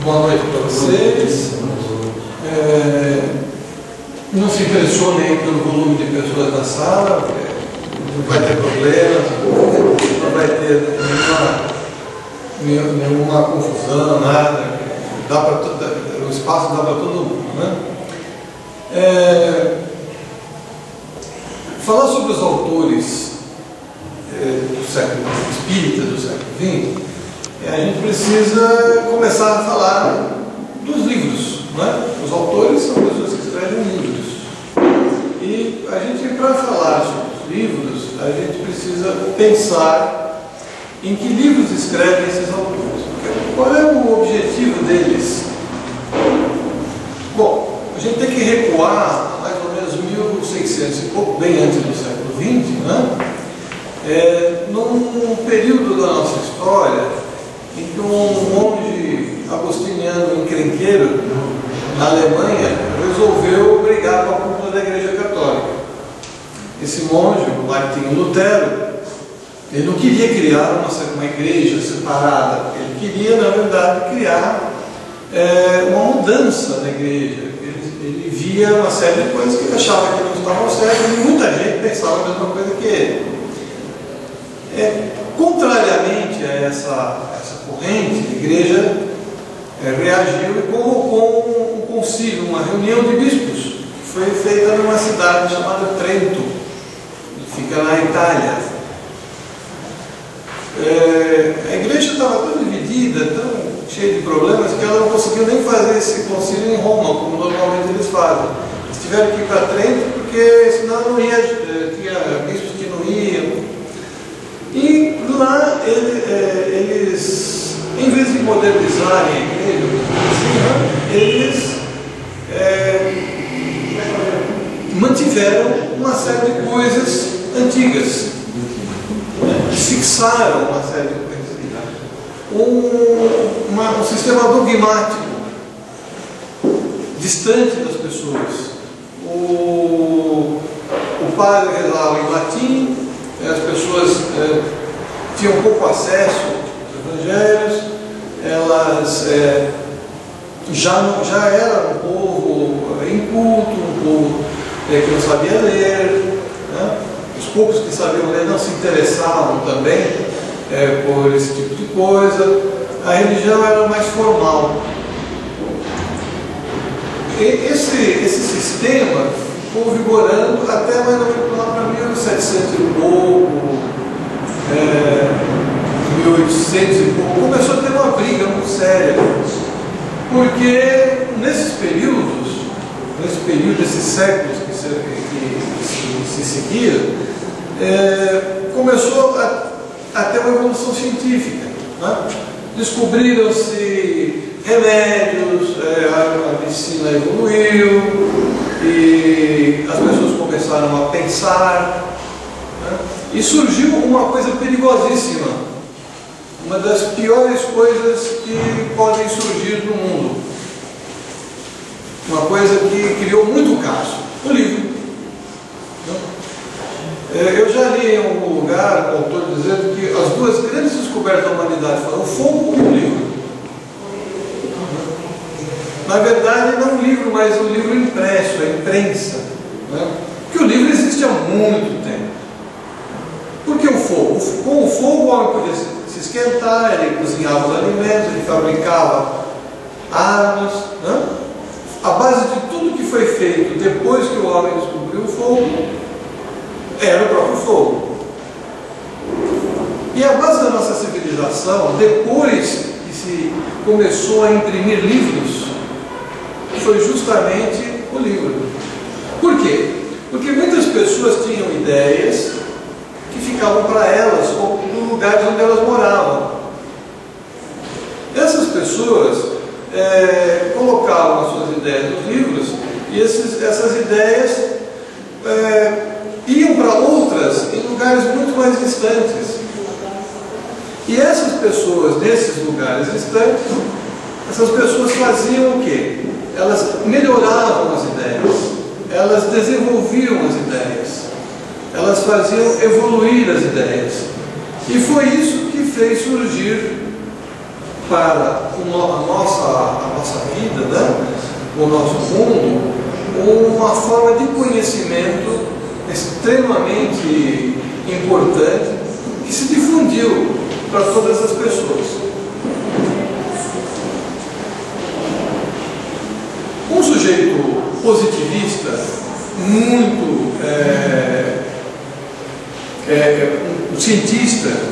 Boa noite para vocês. Não se impressionem pelo volume de pessoas na sala, não vai ter problema, não vai ter nenhuma confusão, nada. O espaço dá para todo mundo, né? Falar sobre os autores do século espírita do século XX, a gente precisa começar a falar dos livros, não é? Os autores são pessoas que escrevem livros. E a gente, para falar sobre os livros, a gente precisa pensar em que livros escrevem esses autores. Qual é o objetivo deles? Bom, a gente tem que recuar mais ou menos 1600 e pouco, bem antes do século XX, né? Num período da nossa história em que um monge agostiniano encrenqueiro na Alemanha resolveu brigar com a cúpula da Igreja Católica. Esse monge, o Martinho Lutero, ele não queria criar uma igreja separada, ele queria, na verdade, criar uma mudança na igreja. Ele via uma série de coisas que ele achava que não estavam certas e muita gente pensava a mesma coisa que ele. Contrariamente a essa corrente, a igreja reagiu e convocou um concílio, uma reunião de bispos, que foi feita numa cidade chamada Trento, que fica na Itália. A igreja estava tão dividida, tão cheia de problemas, que ela não conseguiu nem fazer esse concílio em Roma, como normalmente eles fazem. Eles tiveram que ir para Trento, porque senão não ia, tinha bispos que não iam. E lá eles, em vez de modernizarem a igreja, eles mantiveram uma série de coisas antigas, fixaram uma série de coisas. Um sistema dogmático, distante das pessoas. O padre rezava em latim, as pessoas tinham pouco acesso aos evangelhos, elas já eram um povo inculto, um povo que não sabia ler, né? Os poucos que sabiam ler não se interessavam também por esse tipo de coisa. A religião era mais formal. Esse sistema ficou vigorando até mais ou menos lá para 1700 e pouco, 1800 e pouco. Começou a ter uma briga muito séria, porque nesses períodos, desses séculos que se seguiram, começou a ter uma evolução científica, né? Descobriram-se remédios, a medicina evoluiu e as pessoas começaram a pensar, né? E surgiu uma coisa perigosíssima, uma das piores coisas que podem surgir no mundo, uma coisa que criou muito caso: o livro. Eu já li em algum lugar um autor dizendo que as duas grandes descobertas da humanidade foram o fogo e o livro. Na verdade, não o livro, mas o livro impresso, a imprensa, né? Porque o livro existe há muito tempo. Por que o fogo? Com o fogo o homem podia se esquentar, ele cozinhava os alimentos, ele fabricava armas, né? A base de tudo que foi feito depois que o homem descobriu o fogo era o próprio fogo. E a base da nossa civilização, depois que se começou a imprimir livros, foi justamente o livro. Por quê? Porque muitas pessoas tinham ideias que ficavam para elas ou no lugares onde elas moravam. Essas pessoas colocavam as suas ideias nos livros e essas ideias iam para outras em lugares muito mais distantes. E essas pessoas, nesses lugares distantes, essas pessoas faziam o quê? Elas melhoravam as ideias, elas desenvolviam as ideias, elas faziam evoluir as ideias. E foi isso que fez surgir para a nossa vida, né? O nosso mundo, uma forma de conhecimento extremamente importante que se difundiu para todas as pessoas. Um sujeito positivista, muito um cientista,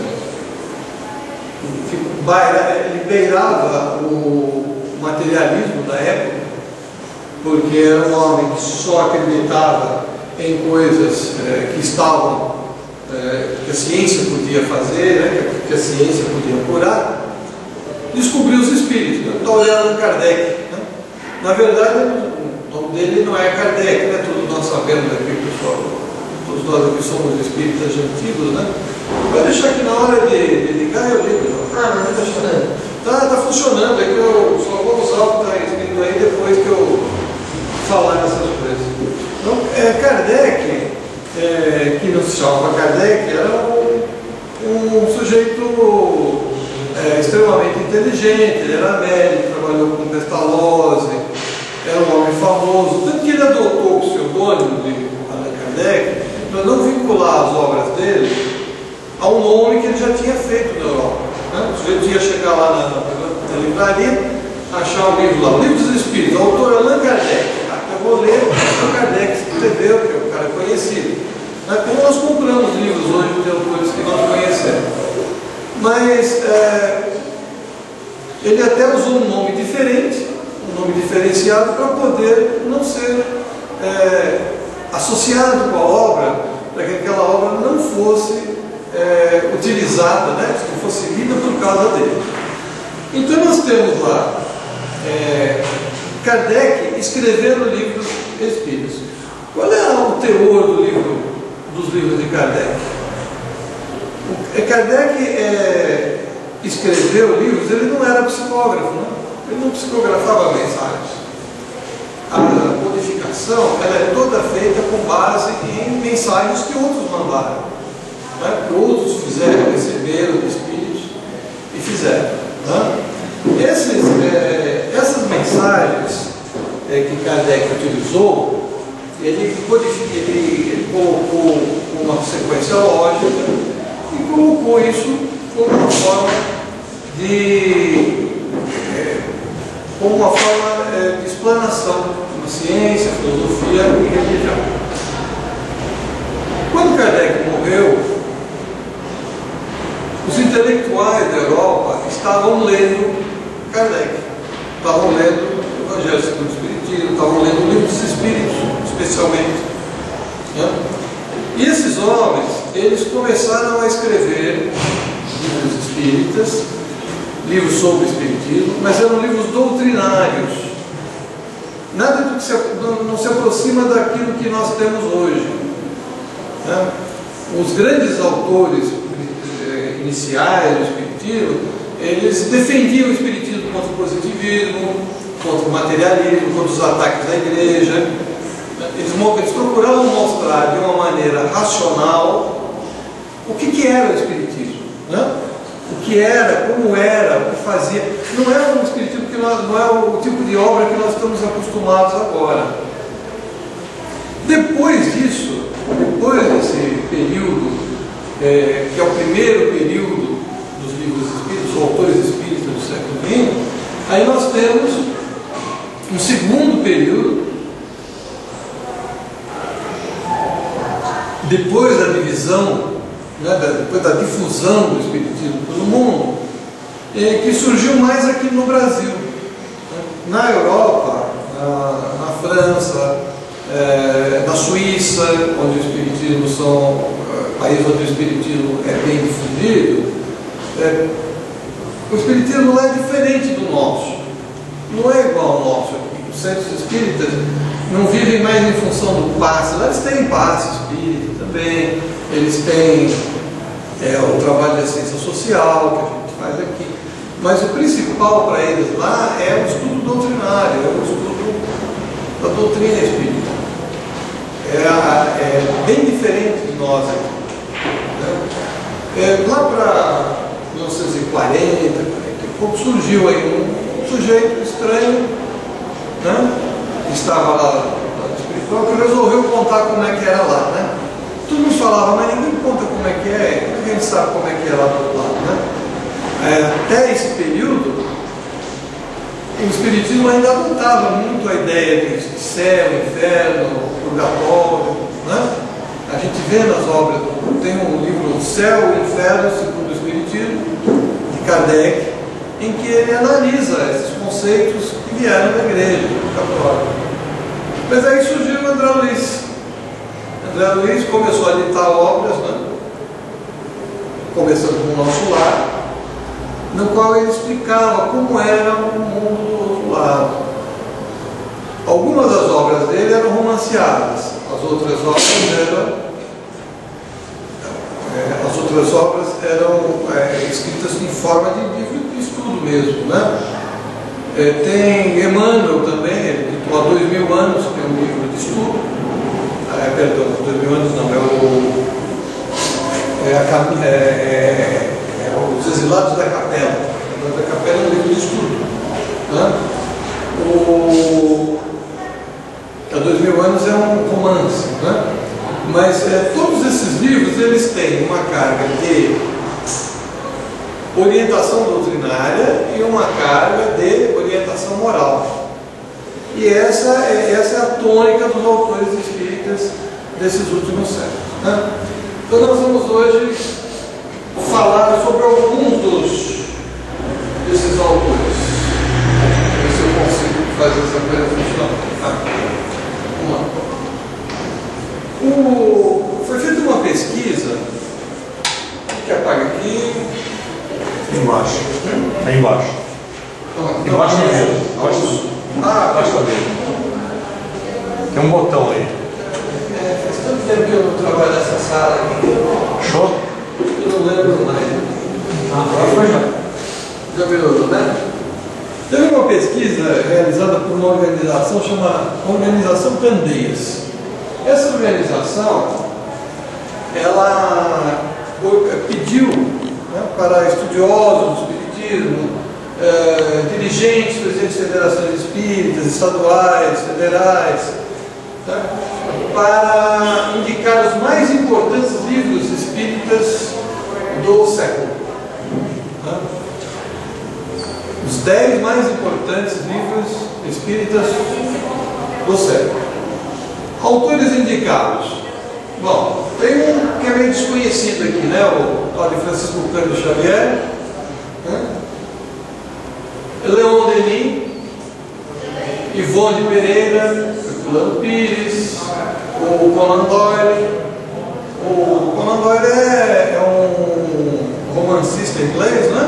ele beirava o materialismo da época, porque era um homem que só acreditava em coisas que estavam, que a ciência podia fazer, né, que a ciência podia curar. Descobriu os espíritos. Então ele era Kardec, né? Na verdade, o nome dele não é Kardec, né? Todos nós sabemos aqui, pessoal, todos nós aqui somos espíritas antigos, né? Vai deixar que na hora de ligar eu ligo. Não está funcionando. Está funcionando, é que eu só vou usar o que está escrito aí depois que eu falar essas coisas. Então, Kardec, que não se chamava Kardec, era um sujeito extremamente inteligente, ele era médico, trabalhou com Pestalozzi, era um homem famoso, tanto que ele adotou o pseudônimo de Allan Kardec para não vincular as obras dele a um nome que ele já tinha feito na Europa. Né? O sujeito ia chegar lá na livraria, achar o livro lá, o Livro dos Espíritos, o autor Allan Kardec. Eu vou ler o que Kardec escreveu, que é um cara conhecido. Como nós compramos livros hoje de autores que nós conhecemos. Mas ele até usou um nome diferente, um nome diferenciado, para poder não ser associado com a obra, para que aquela obra não fosse utilizada, né, que fosse lida por causa dele. Então nós temos lá Kardec escrevendo o livro dos Espíritos. Qual é o teor dos livros de Kardec? Kardec escreveu livros, ele não era psicógrafo, né? Ele não psicografava mensagens. A codificação ela é toda feita com base em mensagens que outros mandaram, né? Que outros fizeram, receberam de espíritos e fizeram, né? Essas mensagens que Kardec utilizou, ele colocou uma sequência lógica e colocou isso como uma forma de explanação de ciência, filosofia e religião. Quando Kardec morreu, os intelectuais da Europa estavam lendo Kardec, estavam lendo o Evangelho segundo o Espiritismo, estavam lendo o Livro dos Espíritos, especialmente. Né? E esses homens, eles começaram a escrever livros espíritas, livros sobre o Espiritismo, mas eram livros doutrinários. Nada do que não se aproxima daquilo que nós temos hoje. Né? Os grandes autores iniciais do Espiritismo, eles defendiam o Espiritismo contra o positivismo, contra o materialismo, contra os ataques da igreja. Eles procuravam mostrar de uma maneira racional o que era o Espiritismo, né? O que era, como era, o que fazia. Não é um Espiritismo não é o tipo de obra que nós estamos acostumados agora. Depois disso, depois desse período, que é o primeiro período dos livros espíritos, os autores espíritas do século XX, aí nós temos um segundo período, depois da divisão, né, depois da difusão do Espiritismo pelo mundo, que surgiu mais aqui no Brasil. Na Europa, na França, na Suíça, onde o Espiritismo são países onde o Espiritismo é bem difundido, o Espiritismo lá é diferente do nosso. Não é igual ao nosso aqui. Os centros espíritas não vivem mais em função do passe. Lá eles têm passe espírita também, eles têm o trabalho de assistência social que a gente faz aqui. Mas o principal para eles lá é o estudo doutrinário, é o estudo da doutrina espírita. É bem diferente de nós aqui. Né? Lá para 1940, 44, pouco surgiu aí um sujeito estranho, né? Que estava lá no espiritual, que resolveu contar como é que era lá, né? Todo mundo falava, mas ninguém conta como é que é, como é que a gente sabe como é que é lá do outro lado, né? Até esse período, o Espiritismo ainda adotava muito a ideia de céu, inferno, purgatório, né? A gente vê nas obras, tem um livro, O Céu e o Inferno, segundo o Espiritismo, de Kardec, em que ele analisa esses conceitos que vieram da igreja católica. Mas aí surgiu o André Luiz. André Luiz começou a ditar obras, né? Começando com o Nosso Lar, no qual ele explicava como era o mundo do outro lado. Algumas das obras dele eram romanceadas, as outras obras eram escritas em forma de livro de estudo mesmo, né? Tem Emmanuel também, ele ditou há 2000 anos, que é um livro de estudo. Perdão, 2000 anos não, Os Exilados da Capela. Os Exilados da Capela é um livro de estudo, né? Há 2000 anos é um romance, né? Mas todos esses livros, eles têm uma carga de orientação doutrinária e uma carga de orientação moral. E essa é a tônica dos autores espíritas desses últimos séculos, né? Então nós vamos hoje falar sobre alguns desses autores. Ver se eu consigo fazer essa coisa funcionar. Vamos lá. Foi feita uma pesquisa. O que apaga aqui? Embaixo. É embaixo. Embaixo da mesa. Embaixo da mesa. Tem um botão aí. Faz tanto tempo que eu não trabalho nessa sala aqui. Show? Eu não lembro mais. Agora foi já. Já melhorou, né? Teve uma pesquisa realizada por uma organização chamada Organização Candeias. Essa organização, ela pediu, né, para estudiosos do espiritismo, dirigentes, presidentes de federações espíritas, estaduais, federais, tá, para indicar os mais importantes livros espíritas do século. Tá? Os 10 mais importantes livros espíritas do século. Autores indicados. Bom, tem um que é meio desconhecido aqui, né? O tal de Francisco Cândido Xavier, né? Leon Denis, Ivone Pereira, Herculano Pires, o Conan Doyle. O Conan Doyle é um romancista inglês, né?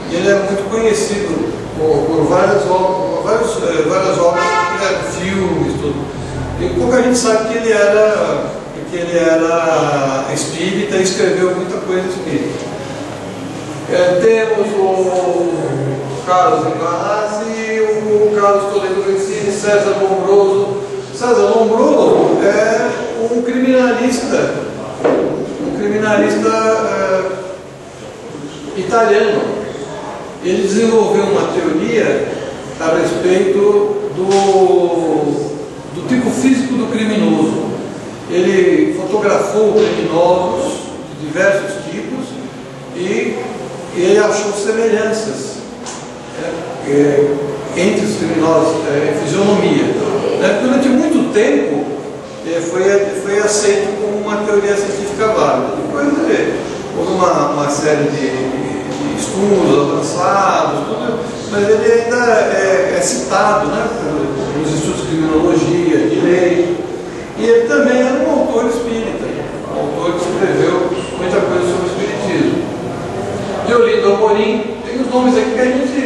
E ele é muito conhecido por várias obras, filmes, tudo. E pouca gente sabe que ele era espírita e escreveu muita coisa espírita. Temos o Carlos Englasi, o Carlos Toledo Vecini, César Lombroso. César Lombroso é um criminalista italiano. Ele desenvolveu uma teoria a respeito do tipo físico do criminoso. Ele fotografou criminosos de diversos tipos e ele achou semelhanças entre os criminosos, fisionomia. Durante muito tempo foi aceito como uma teoria científica válida. Depois houve uma série de estudos avançados, tudo, mas ele ainda é citado, né, nos estudos de criminologia, direito, e ele também era um autor espírita, um autor que escreveu muita coisa sobre o espiritismo. Deolindo Amorim, tem os nomes aqui que a gente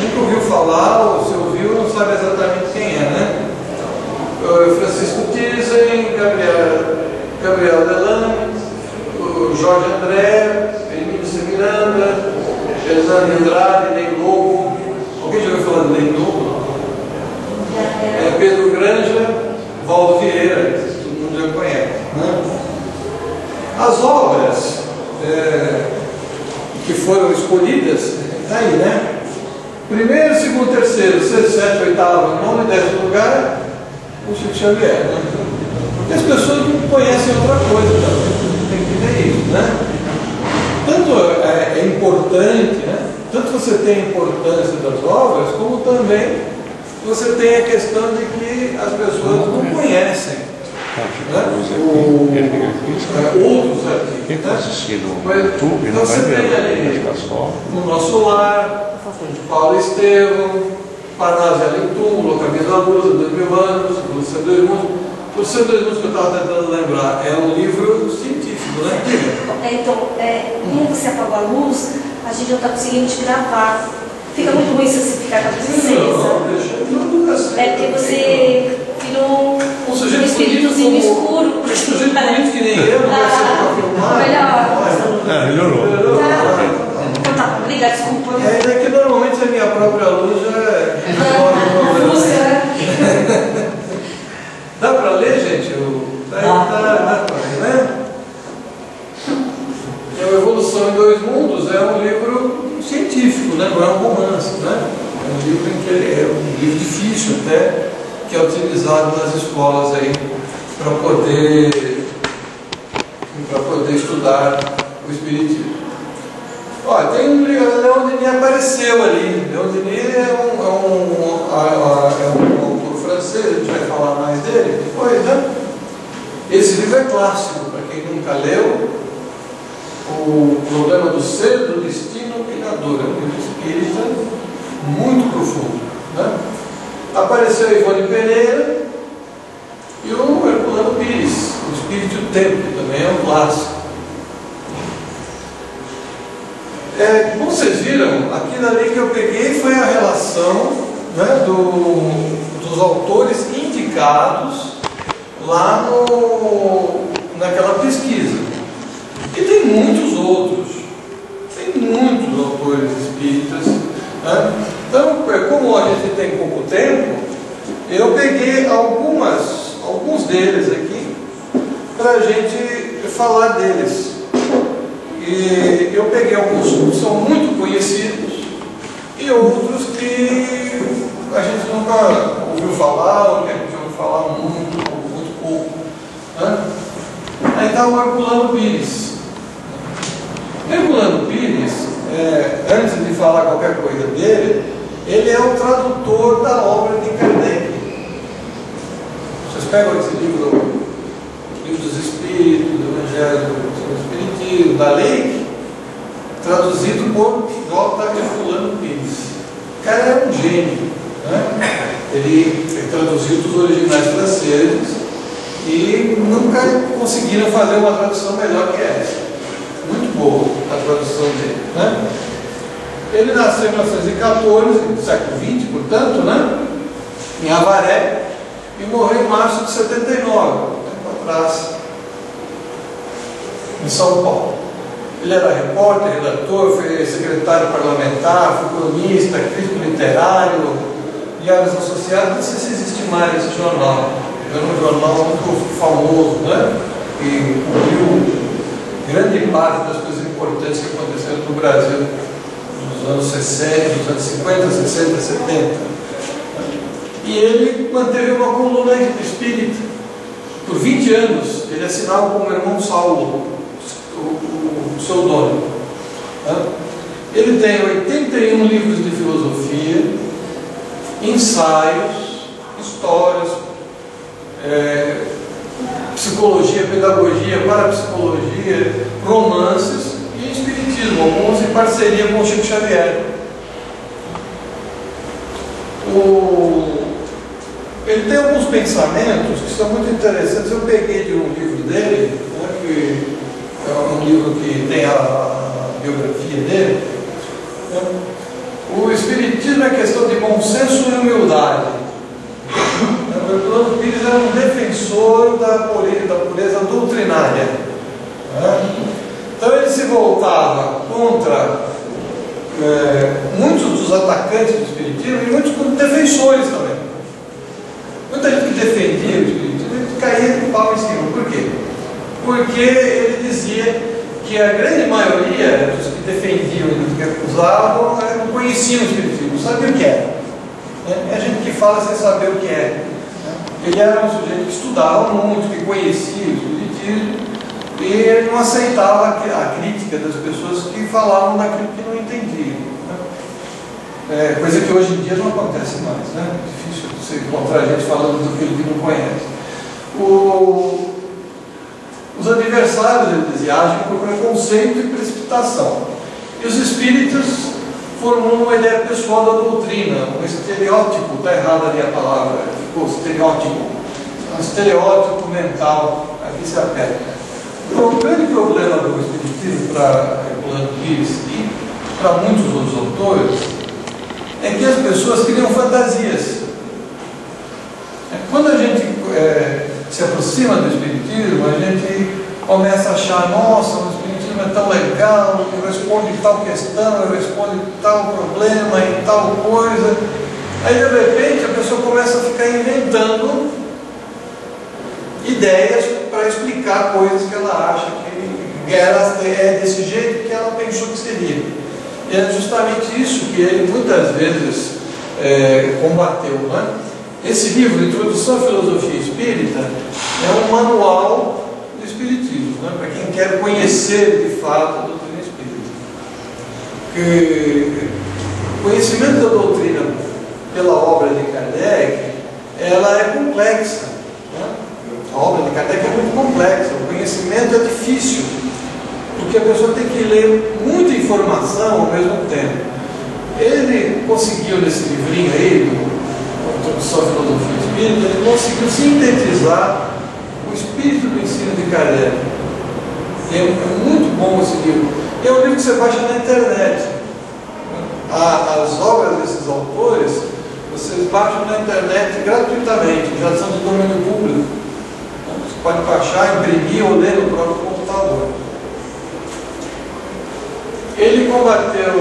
nunca ouviu falar, ou se ouviu não sabe exatamente quem é, né? Francisco Thyssen, Gabriel Delanne, o Jorge André, Emílio C. Miranda, Elisane Andrade, Ney Lobo. Alguém já ouviu falar de Ney Lobo? Pedro Granja, Valdo Vieira, que todo mundo já conhece, né? As obras que foram escolhidas, está aí, né? Primeiro, segundo, terceiro, sexto, sétimo, oitavo, nono e 10º lugar, o Chico Xavier. Né? Porque as pessoas não conhecem outra coisa também, tem que ver isso, né? Tanto é importante, né? Tanto você tem a importância das obras, como também você tem a questão de que as pessoas não conhecem, né? Outros aqui. Quem está Né? assistindo no Mas, YouTube então não vai você tem ver, ali vai ficar só. no Nosso Lar, Paulo Estevão, Parnaso e Túmulo, Caminho da Luz, 2000 anos, Lúcia dos Mundos. Lúcia dos Mundos, que eu estava tentando lembrar, é um livro científico, né? Então, como você apagou a luz, a gente não está conseguindo te gravar. Fica muito ruim se você ficar com a princesa. Não, deixa tudo assim. É porque você virou Um sujeito espíritozinho escuro. Um sujeito bonito que nem eu, não vai ser para filmar. Melhor. Melhorou. Então tá, obrigada, desculpa. É que normalmente a minha própria luz já é. Dá para ler, gente? Dá para ler, né? A Evolução em Dois Mundos é um livro científico, né? Não é um romance, né? É um livro em que é um livro difícil até, que é utilizado nas escolas aí para poder estudar o Espiritismo. Olha, tem um livro, Leon Denis apareceu ali. Leon Denis é um autor francês, a gente vai falar mais dele depois, né? Esse livro é clássico, para quem nunca leu, O Problema do Ser, do Destino e da Dor. É um livro espírita muito profundo, né? Apareceu Ivone Pereira e o Herculano Pires, o Espírito e o Tempo, que também é um clássico. Como vocês viram, aquilo ali que eu peguei foi a relação, né, dos autores indicados lá naquela pesquisa. E tem muitos outros, tem muitos autores espíritas, né? Então, como a gente tem pouco tempo, eu peguei alguns deles aqui para a gente falar deles. E eu peguei alguns que são muito conhecidos e outros que a gente nunca ouviu falar, ou que a gente ouviu falar muito pouco, né? Aí está o Herculano Pires. Herculano Pires, antes de falar qualquer coisa dele, ele é o tradutor da obra de Kardec. Vocês pegam esse livro dos Espíritos, do Evangelho do Espiritismo, da Lei, traduzido por J. Herculano Pires. O cara é um gênio, né? Ele traduziu dos originais franceses e nunca conseguiram fazer uma tradução melhor que essa. Muito boa a tradução dele, né? Ele nasceu em 1914, no século XX, portanto, né? Em Avaré, e morreu em março de 79, tempo atrás, em São Paulo. Ele era repórter, redator, foi secretário parlamentar, foi colunista, crítico literário, Diários Associados. Não sei se existe mais esse jornal. Era um jornal muito famoso, né? E cobriu grande parte das coisas importantes que aconteceram no Brasil nos anos 60, nos anos 50, 60, 70. E ele manteve uma coluna espírita. Por 20 anos, ele assinava como Irmão Saulo, o pseudônimo. Ele tem 81 livros de filosofia, ensaios, histórias, psicologia, pedagogia, parapsicologia, romances e espiritismo, alguns em parceria com o Chico Xavier. Ele tem alguns pensamentos que são muito interessantes. Eu peguei de um livro dele, né, que é um livro que tem a biografia dele. Né? O Espiritismo é questão de bom senso e humildade. O Herculano Pires era um defensor da pureza doutrinária. Né? Então ele se voltava contra muitos dos atacantes do Espiritismo e muitos defensores também. Muita gente que defendia o Espiritismo, ele caía com o pau em cima. Por quê? Porque ele dizia que a grande maioria dos que defendiam e dos que acusavam não conheciam o Espiritismo, não sabiam o que era. É gente que fala sem saber o que é. Ele era um sujeito que estudava muito, que conhecia o Espiritismo, e ele não aceitava a crítica das pessoas que falavam daquilo que não entendiam. Coisa que hoje em dia não acontece mais, né? É difícil você encontrar gente falando daquilo que não conhece. Os adversários, ele dizia, agem por preconceito e precipitação. E os espíritas formam uma ideia pessoal da doutrina, um estereótipo, está errada ali a palavra, ficou estereótipo, um estereótipo mental, aqui se aperta. Então, o grande problema do Espiritismo para Herculano Pires e para muitos outros autores é que as pessoas criam fantasias. Quando a gente se aproxima do Espiritismo, a gente começa a achar, nossa, o Espiritismo é tão legal, ele responde tal questão, ele responde tal problema e tal coisa. Aí, de repente, a pessoa começa a ficar inventando ideias para explicar coisas que ela acha que é desse jeito que ela pensou que seria. E é justamente isso que ele muitas vezes combateu, né? Esse livro, Introdução à Filosofia Espírita, é um manual do Espiritismo, né? Para quem quer conhecer de fato a doutrina espírita. Porque o conhecimento da doutrina pela obra de Kardec, ela é complexa, né? A obra de Kardec é muito complexa, o conhecimento é difícil, porque a pessoa tem que ler muita informação ao mesmo tempo. Ele conseguiu, nesse livrinho aí, Introdução à Filosofia Espírita, ele conseguiu sintetizar o espírito do ensino de Kardec. É muito bom esse livro. É um livro que você baixa na internet. As obras desses autores, vocês baixam na internet gratuitamente, já são de domínio público. Você pode baixar, imprimir ou ler no próprio computador. Ele combateu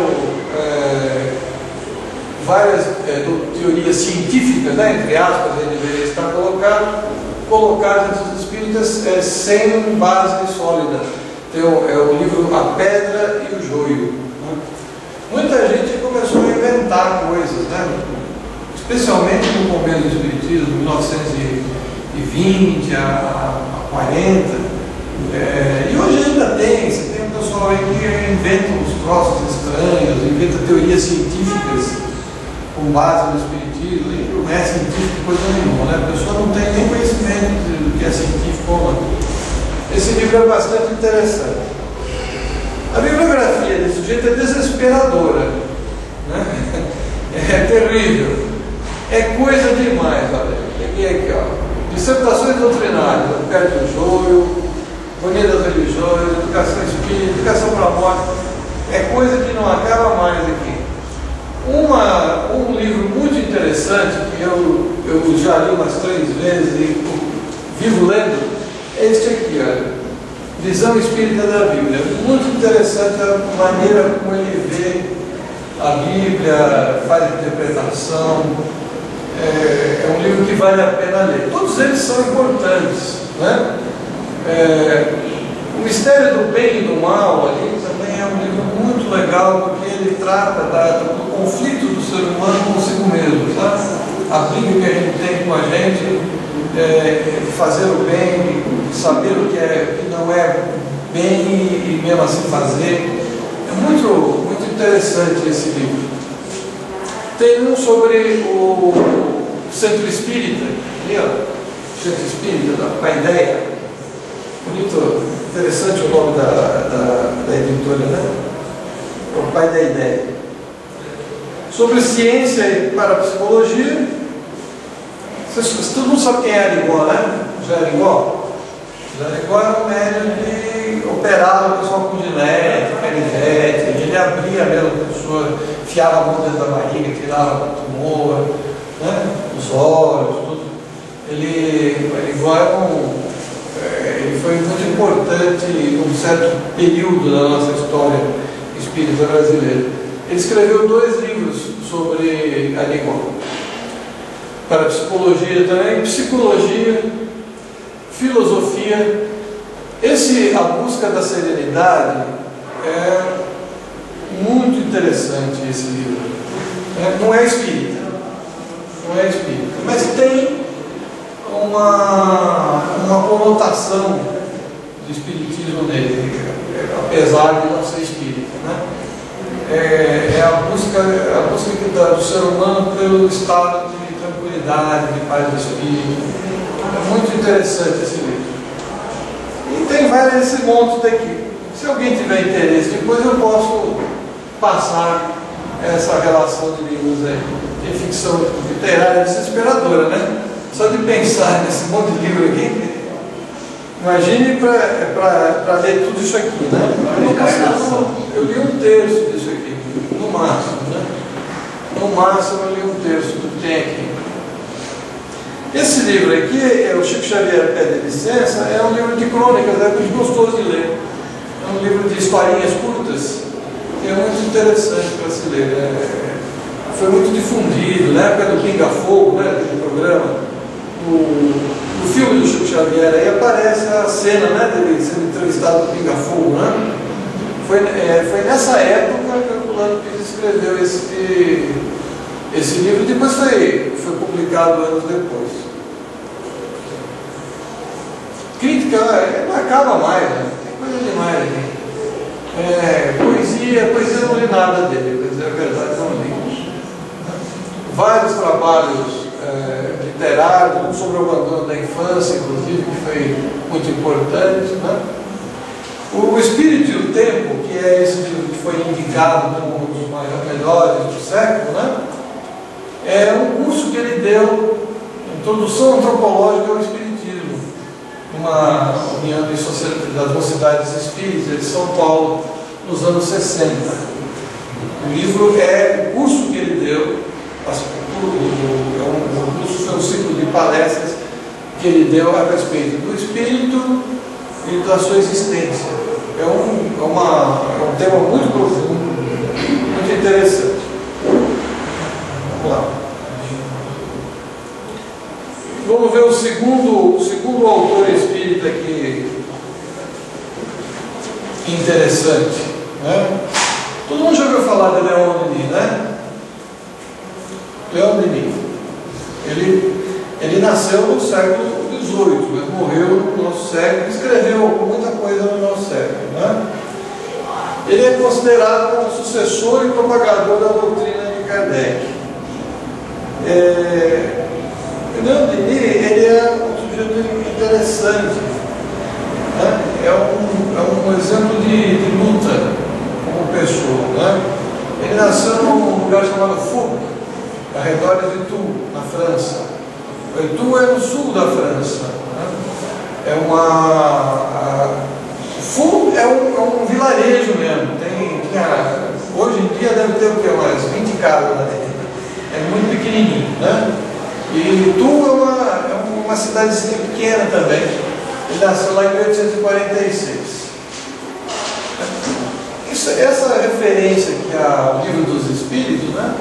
várias teorias científicas, né, entre aspas, ele deveria estar colocadas entre os espíritas sem base sólida. Tem o livro A Pedra e o Joio. Né? Muita gente começou a inventar coisas, né? Especialmente no começo do Espiritismo, 1920 a 40. E hoje ainda tem, você tem um pessoal aí que inventa uns troços estranhos, inventa teorias científicas com base no Espiritismo, e não é científico coisa nenhuma, né? A pessoa não tem nem conhecimento do que é científico ou não. Esse livro é bastante interessante. A bibliografia desse sujeito é desesperadora, né? É terrível, é coisa demais. Olha, peguei aqui, ó, dissertações doutrinárias, Pé do Joio, Harmonia das Religiões, Educação Espírita, Educação para a Morte, é coisa que não acaba mais aqui. Um livro muito interessante, que eu já li umas 3 vezes e vivo lendo, é este aqui, olha, Visão Espírita da Bíblia. Muito interessante a maneira como ele vê a Bíblia, faz interpretação. É um livro que vale a pena ler. Todos eles são importantes, né? O Mistério do Bem e do Mal ali também é um livro muito legal, porque ele trata do conflito do ser humano consigo mesmo, sabe? A briga que a gente tem com a gente, fazer o bem, saber o que não é bem e mesmo assim fazer. É muito, muito interessante esse livro. Tem um sobre o Centro Espírita, ali, ó, Centro Espírita, da Paideia. Bonito, interessante o nome da editora, né? O Pai da Ideia. Sobre ciência e parapsicologia. Todo mundo sabe quem é Arigó, né? José Arigó? José Arigó era um médium que operava o pessoal com gilete, canivete, ele abria mesmo a pessoa, enfiava a mão dentro da barriga, tirava o tumor, né? Os olhos, tudo. Arigó era ele foi muito importante em um certo período da nossa história espírita brasileira. Ele escreveu 2 livros sobre Arigó. Para psicologia também, psicologia, filosofia, A busca da serenidade é muito interessante esse livro. Não é espírita, mas tem uma conotação do espiritismo nele, apesar de não ser espírita, né? É a busca do ser humano pelo estado de tranquilidade, de paz do espírito. É muito interessante esse livro. E tem vários montes daqui. Se alguém tiver interesse, depois eu posso passar essa relação de livros aí. Tem ficção literária desesperadora, né? Só de pensar nesse monte de livro aqui, imagine para ler tudo isso aqui, né? Eu li um terço disso aqui, no máximo, né? No máximo eu li um terço do que tem aqui. Esse livro aqui, o Chico Xavier Pede Licença, é um livro de crônicas, é muito gostoso de ler. É um livro de historinhas curtas, que é muito interessante para se ler. Foi muito difundido, na época do Pinga Fogo, né, aquele programa, o filme do Chico Xavier, aí aparece a cena, né, dele sendo entrevistado no Pinga Fogo, né? Foi nessa época que o Fulano Pires escreveu esse livro, depois foi publicado anos depois. Crítica não acaba mais, né? Tem coisa demais aqui. Poesia eu não li nada dele, para dizer a verdade, não li. Vários trabalhos literários sobre o abandono da infância, inclusive, que foi muito importante, né? O Espírito e o Tempo, que é esse livro que foi indicado como um dos melhores do século, né? É um curso que ele deu, Introdução Antropológica ao Espiritismo, uma união das mocidades espíritas de São Paulo, nos anos 60. O livro o curso que ele deu, o curso foi um ciclo de palestras que ele deu a respeito do espírito e da sua existência. É um tema muito profundo, muito interessante. Vamos lá. Vamos ver o segundo autor espírita aqui, interessante, né? Todo mundo já ouviu falar de Leon Denis, né? Leon Denis. Ele nasceu no século XVIII, mas morreu no nosso século, escreveu muita coisa no nosso século, né? Ele é considerado como sucessor e propagador da doutrina de Kardec. Leon Denis, ele é um sujeito interessante, né? É um exemplo de luta como pessoa, né? Ele nasceu num lugar chamado Fouque, arredores de Tours, na França. Tours é no sul da França, né? Fouque é um vilarejo mesmo. Hoje em dia deve ter o quê? Umas 20 casas lá dentro. É muito pequenininho, né? E Tours é uma cidadezinha pequena também. Ele nasceu lá em 1846. Essa referência aqui ao Livro dos Espíritos, né,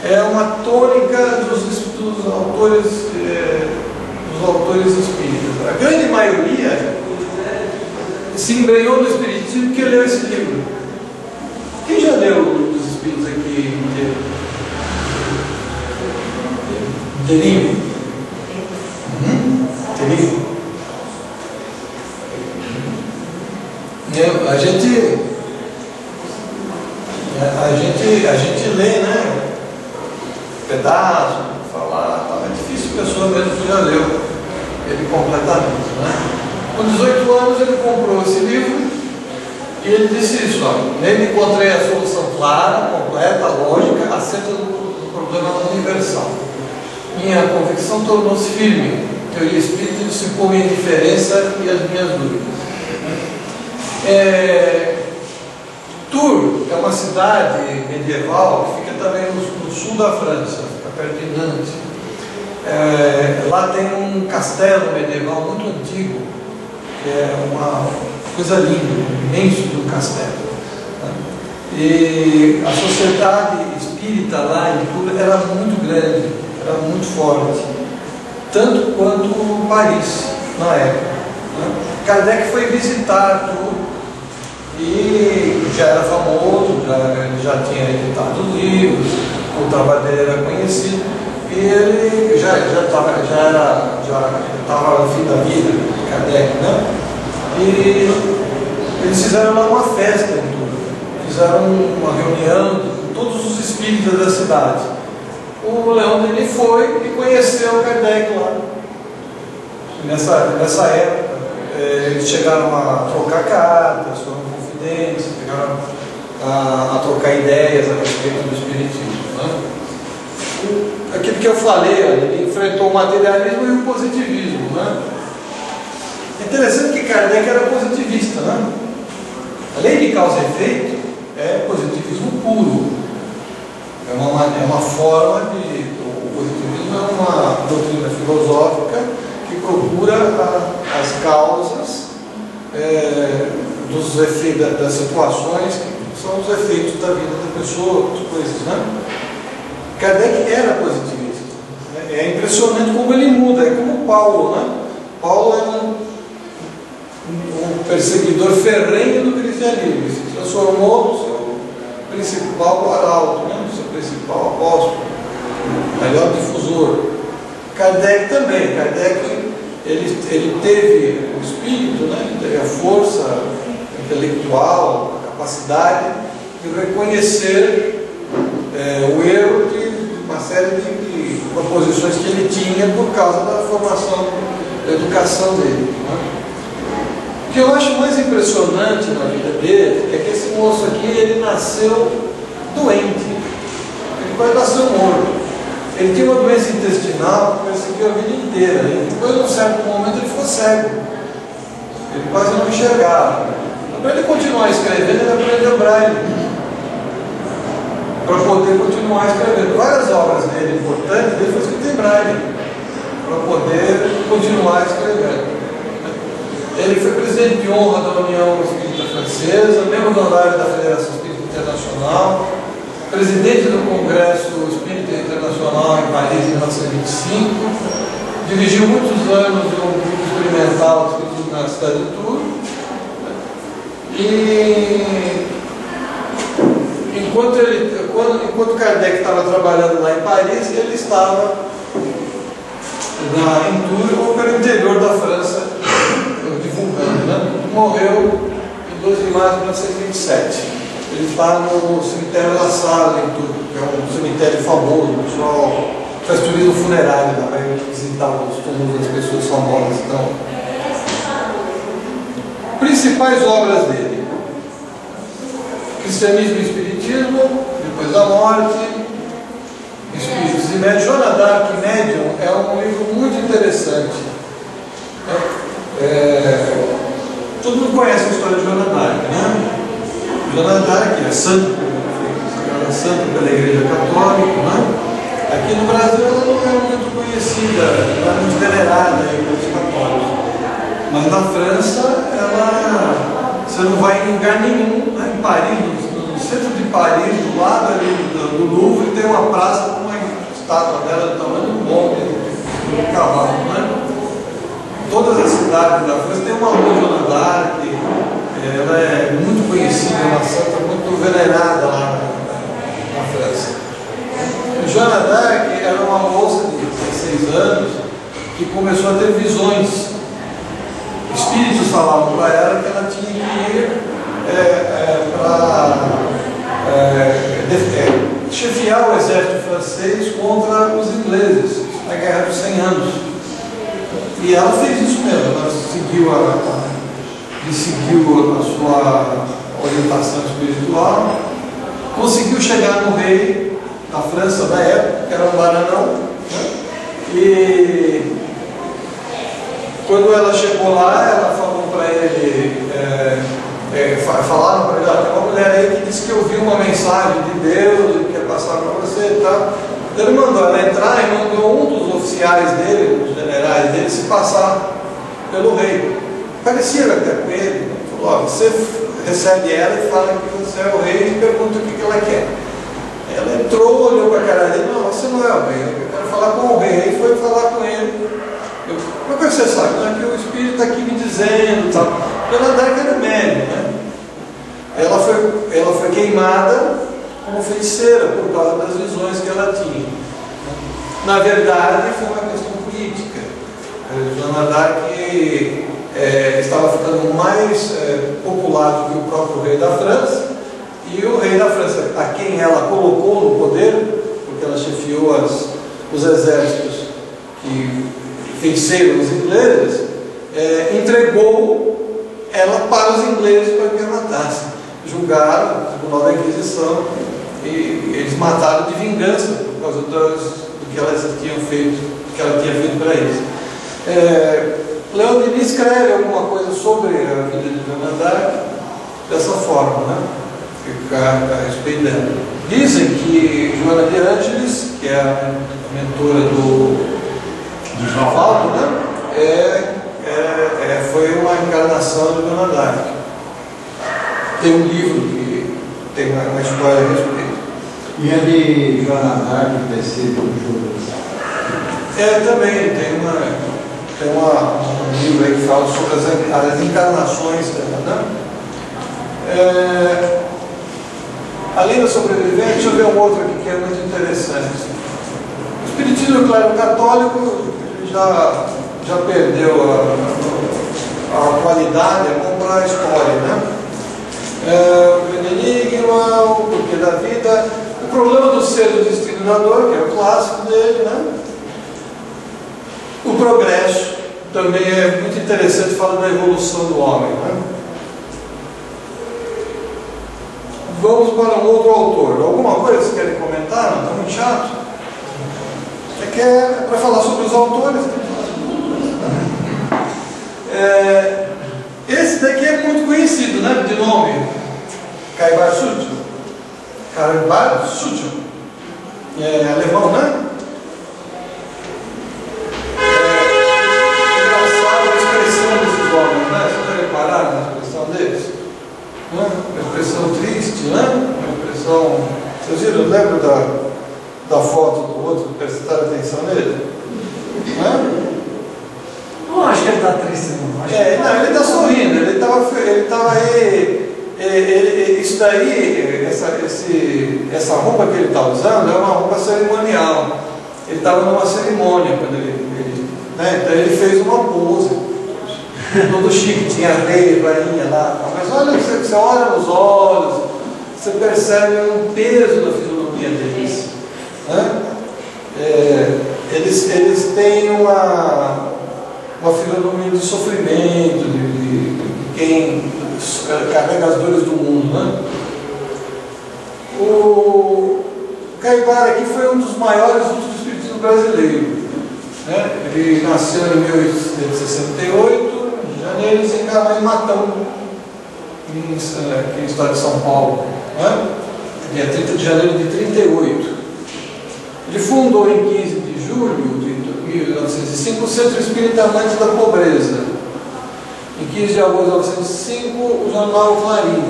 é uma tônica dos autores espíritas. A grande maioria se embrenhou no Espiritismo porque leu esse livro. Quem já leu o Livro dos Espíritos aqui inteiro? Teria? Teria? A gente lê, né? Pedaço, falar, tá? É difícil a pessoa mesmo que já leu ele completamente, né? Com 18 anos ele comprou esse livro e ele disse isso, ó, nele encontrei a solução clara, completa, lógica, acerca do problema universal. Minha convicção tornou-se firme, teoria espírita dissipou minha indiferença e as minhas dúvidas. Tours é uma cidade medieval que fica também no sul da França, fica perto de Nantes. Lá tem um castelo medieval muito antigo, que é uma coisa linda, imenso do castelo. E a sociedade espírita lá em Tours era muito grande, era muito forte, tanto quanto Paris na época. Kardec foi visitar Arthur e já era famoso, ele já tinha editado livros, o trabalho dele era conhecido e ele já estava no fim da vida, Kardec, né? E eles fizeram lá uma festa em Arthur, fizeram uma reunião com todos os espíritas da cidade. O Leon Denis foi e conheceu Kardec lá. Nessa época, eles chegaram a trocar cartas, foram confidentes, chegaram a trocar ideias a respeito do espiritismo, né? Aquilo que eu falei, ele enfrentou o materialismo e o positivismo, né? É interessante que Kardec era positivista, né? A lei de causa e efeito é positivismo puro. É uma forma de... O positivismo é uma doutrina filosófica que procura as causas dos efeitos das situações que são os efeitos da vida da pessoa, as coisas, né? Kardec era positivista. É impressionante como ele muda, é como Paulo, né? Paulo era um perseguidor ferrenho do cristianismo, ele se transformou no seu principal arauto, né? No seu principal apóstolo, melhor difusor. Kardec também, ele teve o espírito, né? Ele teve a força intelectual, a capacidade de reconhecer o erro de uma série de proposições que ele tinha por causa da formação, da educação dele, né? O que eu acho mais impressionante na vida dele é que esse moço aqui, ele nasceu doente, ele quase nasceu morto. Ele tinha uma doença intestinal que perseguiu a vida inteira. E depois, num certo momento, ele ficou cego. Ele quase não enxergava. Para ele continuar escrevendo, ele aprendeu braille. Para poder continuar escrevendo. Várias obras dele importantes, ele foi escrito em braille. Para poder continuar escrevendo. Ele foi presidente de honra da União Espírita Francesa, membro honorário da Federação Espírita Internacional, presidente do Congresso Espírita Internacional em Paris em 1925, dirigiu muitos anos um grupo experimental na cidade de Tours, e enquanto Kardec estava trabalhando lá em Paris, ele estava em Tours ou pelo interior da França, divulgando, né? Morreu em 12 de março de 1927. Ele está no cemitério La Salle, que é um cemitério famoso, o pessoal faz turismo funerário, dá para visitar os túmulos das pessoas famosas. Então, principais obras dele: Cristianismo e Espiritismo, depois da morte, Espíritos e Médium. Joana d'Arc, Médium, é um livro muito interessante. Todo mundo conhece a história de Joana d'Arc, né? Joana d'Arc é santo pela Igreja Católica, né? Aqui no Brasil ela não é muito conhecida, ela é muito venerada pelos católicos. Mas na França, você não vai em lugar nenhum, né? Em Paris, no centro de Paris, do lado ali do Louvre, tem uma praça com uma estátua dela do tamanho do monte, do cavalo, né? Todas as cidades da França tem uma rua Joana d'Arc, ela é muito conhecida, uma santa muito venerada lá na França. Joana d'Arc era uma moça de 16 anos que começou a ter visões. Espíritos falavam para ela que ela tinha que ir para chefiar o exército francês contra os ingleses na Guerra dos 100 Anos. E ela fez isso mesmo, ela seguiu a sua orientação espiritual, conseguiu chegar no rei da França da época, que era um baranão, né? E quando ela chegou lá, ela falou para ele, falaram para ele: tem uma mulher aí que disse que ouviu uma mensagem de Deus e quer passar para você e tal. Ele mandou ela entrar e mandou um dos oficiais dele, dos generais dele, se passar pelo rei. Parecia até com ele. Falou: você recebe ela e fala que você é o rei e pergunta o que ela quer. Ela entrou, olhou para a cara dele: não, você não é o rei, eu quero falar com o rei. Aí foi falar com ele. Como é que você sabe? Não é que o espírito está aqui me dizendo, tal. Joana d'Arc era médium, né? Ela foi queimada como feiticeira por causa das visões que ela tinha. Na verdade, foi uma questão política. Joana d'Arc estava ficando mais popular do que o próprio rei da França, e o rei da França, a quem ela colocou no poder, porque ela chefiou os exércitos que venciram os ingleses, entregou ela para os ingleses para que a matassem. Julgaram, o Tribunal da Inquisição, e eles mataram de vingança por causa do que elas tinham feito, do que ela tinha feito para eles. Leão Denis escreve alguma coisa sobre a vida de Joana d'Arc dessa forma, né? A respeito dela. Dizem que Joana de Ângeles, que é a mentora do Valdo, né? Foi uma encarnação de Joana d'Arc. Tem um livro que tem uma história a respeito. E a de Joana d'Arc ter sido Judas? Também tem um livro aí que fala sobre as encarnações dela, né? Além da sobrevivente, deixa eu ver um outro aqui que é muito interessante. O espiritismo, claro, católico já perdeu a qualidade, a comprar a história, né? O grande enigma, o porquê da vida, o problema do ser do discriminador, que é o clássico dele, né? O progresso também é muito interessante, fala da evolução do homem, né? Vamos para um outro autor. Alguma coisa vocês querem comentar? Não está muito chato? É para falar sobre os autores. Esse daqui é muito conhecido, né? De nome Kaibar Sutjo. Kaibar Sutjo. É alemão, né? Engraçado a expressão desses homens, né? Vocês já repararam na expressão deles? Uma expressão triste, né? Uma expressão. Vocês viram? Lembra da foto do outro? Prestaram atenção nele? Né? Não acho que ele está triste, não. Não, ele está sorrindo. Ele estava aí. Isso daí, essa roupa que ele está usando é uma roupa cerimonial. Ele estava numa cerimônia quando né? Então ele fez uma pose. Todo chique, tinha rei, rainha lá. Mas olha, você olha nos olhos, você percebe um peso na fisionomia deles. Né? Eles têm uma fisionomia de sofrimento, de quem carrega as dores do mundo. Né? O Kaibar aqui foi um dos maiores do espiritismo brasileiro. Né? Ele nasceu em 1868. Ele se encarnou em Matão, aqui no estado de São Paulo, né? Dia 30 de janeiro de 38. Ele fundou em 15 de julho de 1905 o Centro Espírita Amantes da Pobreza. Em 15 de agosto de 1905, o jornal Clarim.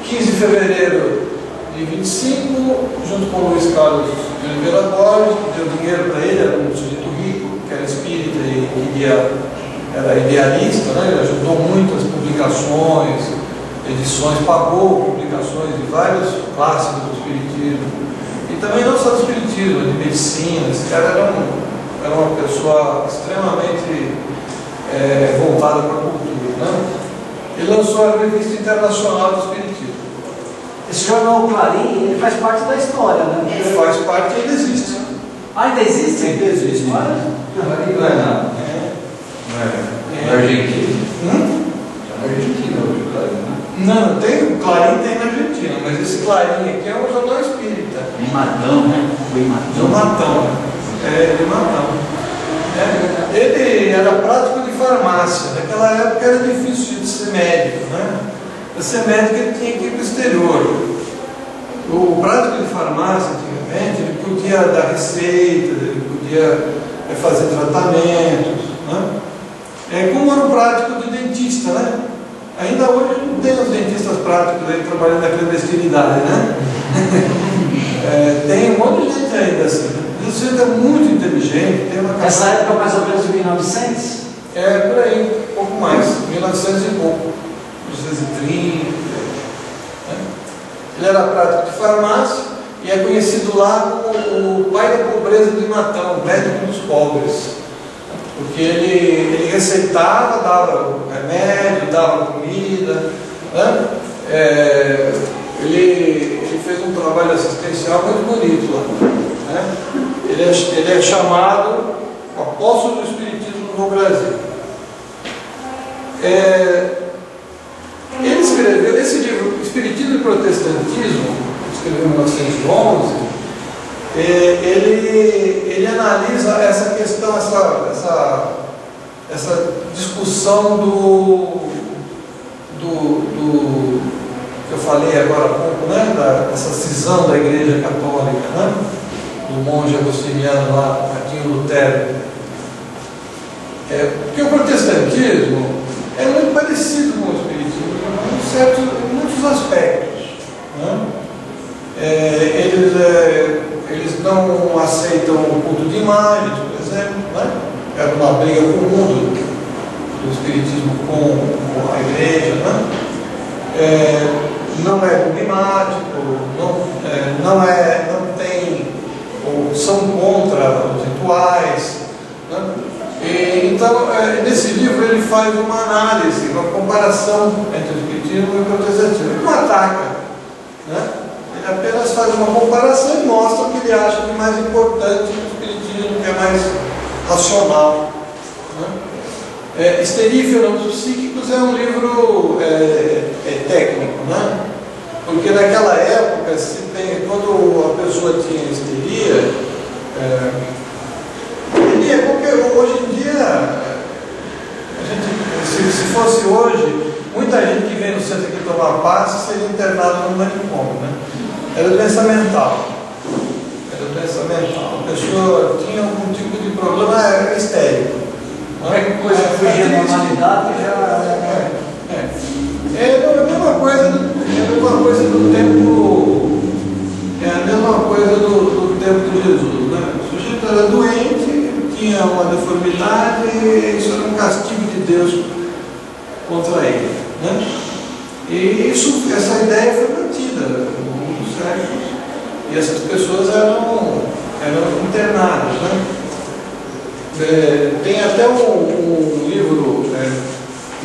15 de fevereiro de 25, junto com o Luiz Carlos de Oliveira Borges, que deu dinheiro para ele, era um sujeito rico, que era espírita e queria. Era idealista, né? Ele ajudou muito as publicações, edições, pagou publicações de vários clássicos do espiritismo. E também não só do espiritismo, de medicina. Esse cara era uma pessoa extremamente voltada para a cultura. Né? Ele lançou a Revista Internacional do Espiritismo. Esse jornal Clarim, ele faz parte da história, né? Ele faz parte e ainda existe. Ainda existe? Ainda existe. Olha. Não é nada. Na Argentina. Na Argentina hoje o Clarim, né? Não, o Clarim tem na Argentina, mas esse Clarim aqui é um jornal espírita. Em Matão, né? Do Matão. De Matão. Ele era prático de farmácia. Naquela época era difícil de ser médico, né? Para ser médico ele tinha que ir para o exterior. O prático de farmácia, antigamente, ele podia dar receitas, ele podia fazer tratamentos, né? Como era o prático de dentista, né? Ainda hoje não tem os dentistas práticos aí trabalhando na clandestinidade, né? Tem um monte de gente ainda assim. Esse gente é muito inteligente, tem uma Essa época mais ou menos de 1900? Por aí, um pouco mais, 1900 e pouco, 1930. Né? Ele era prático de farmácia e é conhecido lá como o pai da pobreza de Matão, o médico dos pobres. Porque ele receitava, dava remédio, dava comida, né? Ele fez um trabalho assistencial muito bonito lá. Né? Ele é chamado o apóstolo do Espiritismo no Brasil. Ele escreveu esse livro, Espiritismo e Protestantismo, escreveu em 1911. Ele analisa essa questão, essa discussão que eu falei agora há pouco, né? Dessa cisão da Igreja Católica, né? Do monge agostiniano lá, Martinho Lutero. Porque o protestantismo é muito parecido com o espiritismo em muitos aspectos. Né? Eles não aceitam o culto de imagens, por exemplo. Né? Era uma briga comum do espiritismo com a igreja. Né? Não é dogmático, não tem, ou são contra os rituais. Né? Então, nesse livro ele faz uma análise, uma comparação entre o espiritismo e o protestantismo. Ele não ataca, né? Ele apenas faz uma comparação e mostra o que ele acha de mais importante no espiritismo, que é mais racional. Né? Histeria e Fenômenos Psíquicos é um livro técnico, né? Porque naquela época, quando a pessoa tinha histeria, porque hoje em dia, se fosse hoje, muita gente que vem no centro aqui tomar passe seria internado no manicômio, né? Era doença mental. A pessoa tinha algum tipo de problema, era histérico. Qualquer coisa que fugia da normalidade já... É a mesma coisa do tempo. É a mesma coisa do tempo de Jesus, né? O sujeito era doente, tinha uma deformidade, e isso era um castigo de Deus contra ele. Né? E essa ideia foi mantida ao longo dos séculos. E essas pessoas eram internadas. Né? Tem até um livro,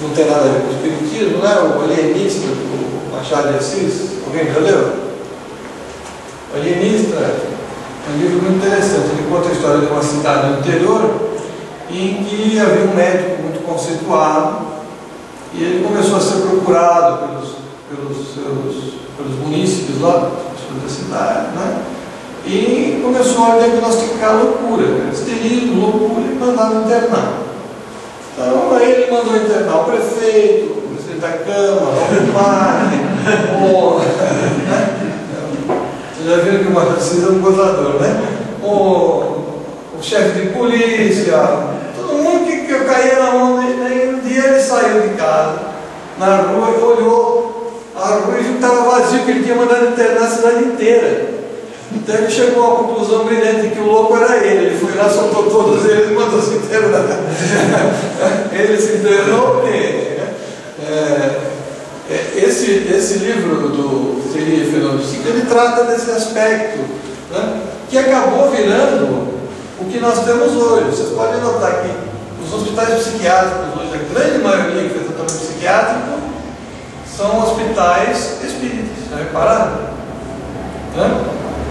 não tem nada a ver com o espiritismo, né? O Alienista, do Machado de Assis. Alguém já leu? O Alienista é um livro muito interessante. Ele conta a história de uma cidade no interior em que havia um médico muito conceituado e ele começou a ser procurado pelos munícipes lá da cidade, né? E começou a diagnosticar loucura, histerismo, loucura, e mandaram internar. Então aí ele mandou internar o prefeito, o presidente da Câmara, o padre, né? Vocês já viram que o Machado de Assis é um gozador, né? O chefe de polícia, todo mundo que eu caía na mão dele. Um dia ele saiu de casa, na rua, e olhou a rua e viu que estava vazio, que ele tinha mandado internar a cidade inteira. Então ele chegou a uma conclusão brilhante que o louco era ele. Ele foi lá, soltou todos eles e mandou se internar. Ele se internou porque esse livro do Histeria e Fenômenos Psíquicos, ele trata desse aspecto, né, que acabou virando o que nós temos hoje. Vocês podem notar que os hospitais psiquiátricos hoje, a grande maioria que faz tratamento psiquiátrico, são hospitais espíritas. Já repararam? Né?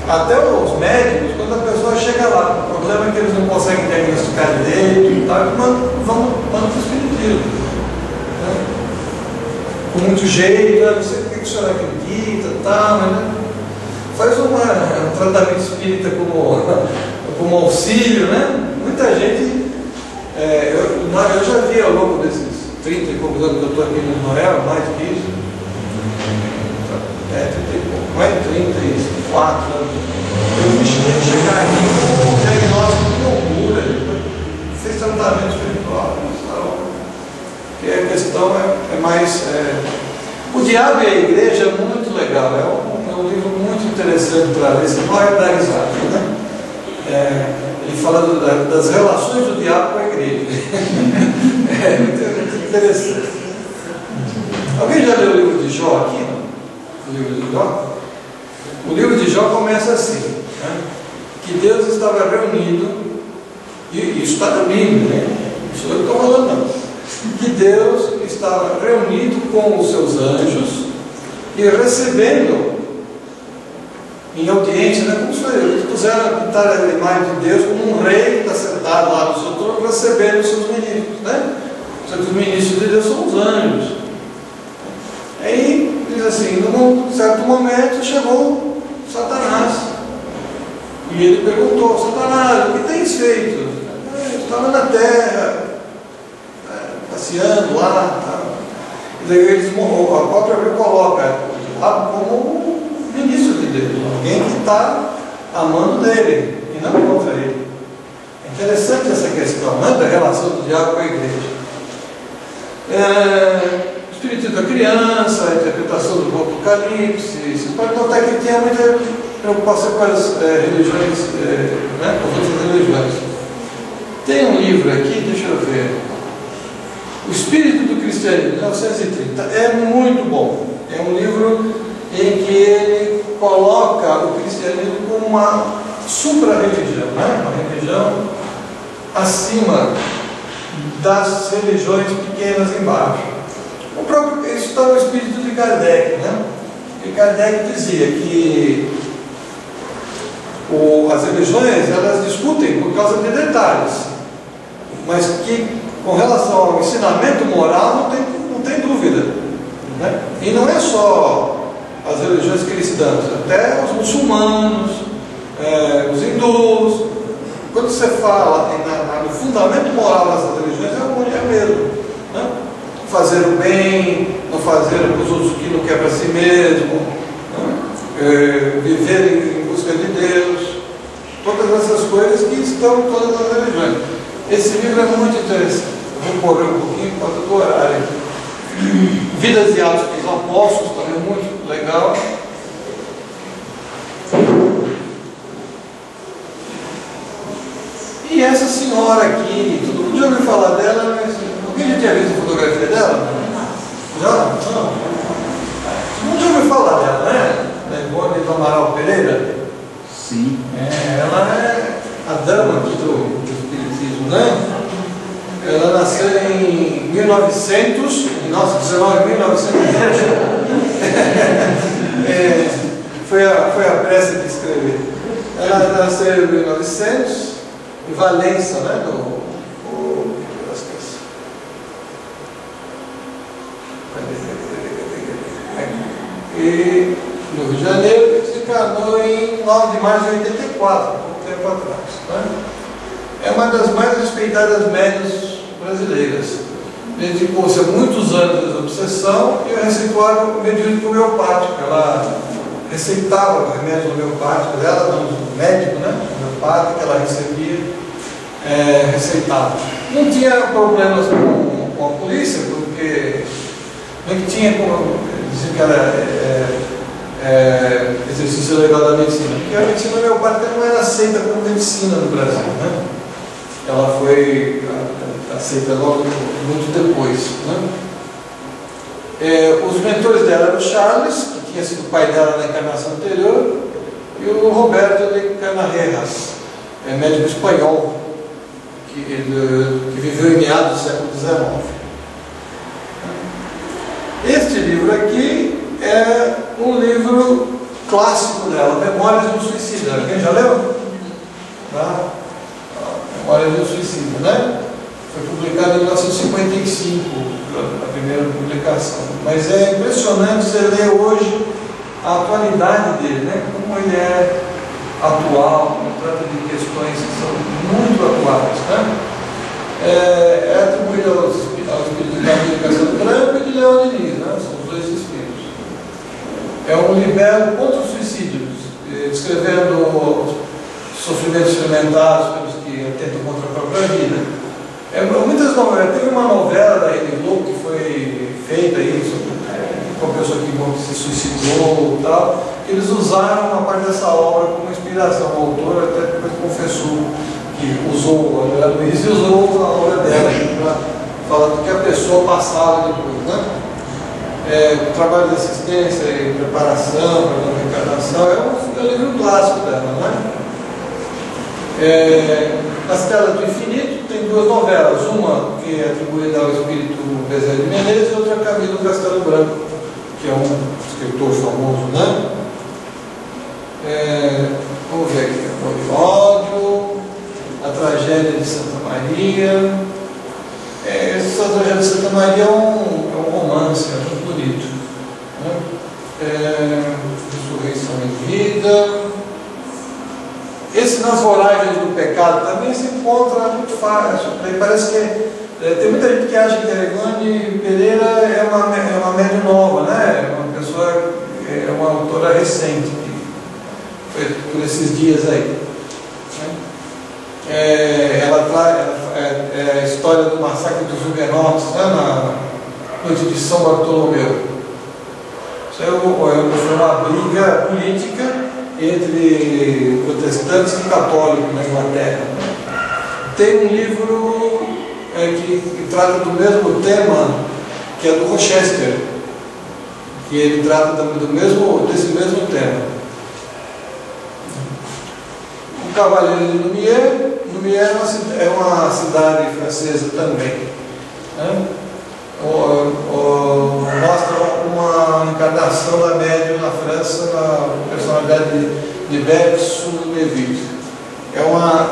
Até os médicos, quando a pessoa chega lá, o problema é que eles não conseguem diagnosticar direito e tal, vão para o espiritismo. Né? Com muito jeito, não sei o que o senhor acredita e tal, né? Faz um tratamento espírita como auxílio, né? Muita gente, eu já vi ao longo desses 30 e poucos anos que eu estou aqui no Noel, mais do que isso, 30 e pouco, mais de 34 anos, eu vi gente chegar aqui com um diagnóstico de loucura, fez tratamento espiritual, porque a questão é mais... O Diabo e a Igreja é muito legal, é um livro muito interessante para ler. Você vai dar risada, né? Ele fala das relações do diabo com a igreja. É muito interessante. Alguém já leu o livro de Jó aqui? Não? O livro de Jó? O livro de Jó começa assim, né? Que Deus estava reunido, e isso está na Bíblia, né? Isso eu estou falando não. Que Deus estava reunido com os seus anjos e recebendo em audiência, né, como se puseram pintar a imagem de Deus como um rei que está sentado lá no seu trono recebendo os seus ministros, né? Só que os ministros de Deus são os anjos. Aí diz assim, num certo momento chegou Satanás e ele perguntou: Satanás, o que tens feito? Eu estava na terra passeando lá, tá? E daí a própria Bíblia coloca o diabo como ministro de Deus, alguém que está amando dele e não contra ele. É interessante essa questão, né, da relação do diabo com a igreja. O espírito da criança, a interpretação do Apocalipse. Você pode notar que tinha muita preocupação com as religiões, né, com as outras religiões. Tem um livro aqui, deixa eu ver. O Espírito do Cristianismo, 1930, é muito bom. É um livro em que ele coloca o cristianismo como uma supra-religião, né? Uma religião acima das religiões pequenas embaixo. Isso está no espírito de Kardec, né? E Kardec dizia que as religiões elas discutem por causa de detalhes, mas que com relação ao ensinamento moral não tem dúvida, né? E não é só as religiões cristãs, até os muçulmanos, os hindus. Quando você fala no fundamento moral dessas religiões, é o mesmo, né? Fazer o bem, não fazer para os outros o que não quer para si mesmo, né? Viver em busca de Deus, todas essas coisas que estão em todas as religiões. Esse livro é muito interessante. Eu vou correr um pouquinho por causa do horário. Vidas e Atos dos Apóstolos, também muito legal. E essa senhora aqui, todo mundo já ouviu falar dela, mas alguém já tinha visto a fotografia dela? Já? Não. Todo mundo já ouviu falar dela, né? Da Ivone do Amaral Pereira? Sim. Ela é a dama do espiritismo, né? Ela nasceu em 1900, nossa, 1920. Foi a pressa de escrever. Ela nasceu em 1900, em Valença, né? E no Rio de Janeiro, se encarnou em 9 de março de 84, pouco tempo atrás, né? É uma das mais respeitadas médias brasileiras. Dedicou-se a muitos anos de obsessão e receituário medicamento homeopático. Ela receitava remédios homeopáticos, ela, do médico, né, homeopático, que ela recebia, receitava. Não tinha problemas com a polícia, porque não tinha como dizer que era exercício legal da medicina, porque a medicina homeopática não era aceita como medicina no Brasil, né? Ela foi aceita logo muito depois, né? Os mentores dela eram o Charles, que tinha sido pai dela na encarnação anterior, e o Roberto de Canarreras, médico espanhol, que viveu em meados do século XIX. Este livro aqui é um livro clássico dela, Memórias de um Suicida. Alguém já leu? Tá? Memórias de um Suicida, né? Foi publicado em 1955, a primeira publicação. Mas é impressionante você ler hoje a atualidade dele, né? Como ele é atual, como trata de questões que são muito atuais, né? É atribuído aos espíritos da Castelo Branco e de Leão Diniz, né? São os dois espíritos. É um libelo contra os suicídios, descrevendo sofrimentos experimentados pelos que atentam contra a própria vida. Muitas novelas, teve uma novela da Rede Globo que foi feita aí sobre uma pessoa que se suicidou e tal. Eles usaram uma parte dessa obra como inspiração. O autor até depois confessou que usou a Andréa Luiz e usou a obra dela para falar do que a pessoa passava depois, né? Trabalho de assistência e preparação para a reencarnação é um livro clássico dela, né? Nas Telas do Infinito tem duas novelas, uma que é atribuída ao espírito Bezerra de Menezes e outra a Camilo Castelo Branco, que é um escritor famoso, né? Vamos ver aqui, Amor e Ódio, A Tragédia de Santa Maria. Essa Tragédia de Santa Maria é um romance, é muito bonito, né? Ressurreição em Vida. Esse Nas Voragens do Pecado também se encontra muito fácil. Parece que tem muita gente que acha que a Ivone Pereira é uma médium nova, né? Uma pessoa, é uma autora recente, que foi por esses dias aí. É a história do massacre dos Huguenotes, né? Na noite de São Bartolomeu. Isso foi uma briga política entre protestantes e católicos na Inglaterra. Tem um livro que trata do mesmo tema, que é do Rochester, que ele trata desse mesmo tema. O Cavaleiro de Lumière é uma cidade francesa também, né? Mostra uma encarnação da médium na França, na personalidade de Beth Souleville. É uma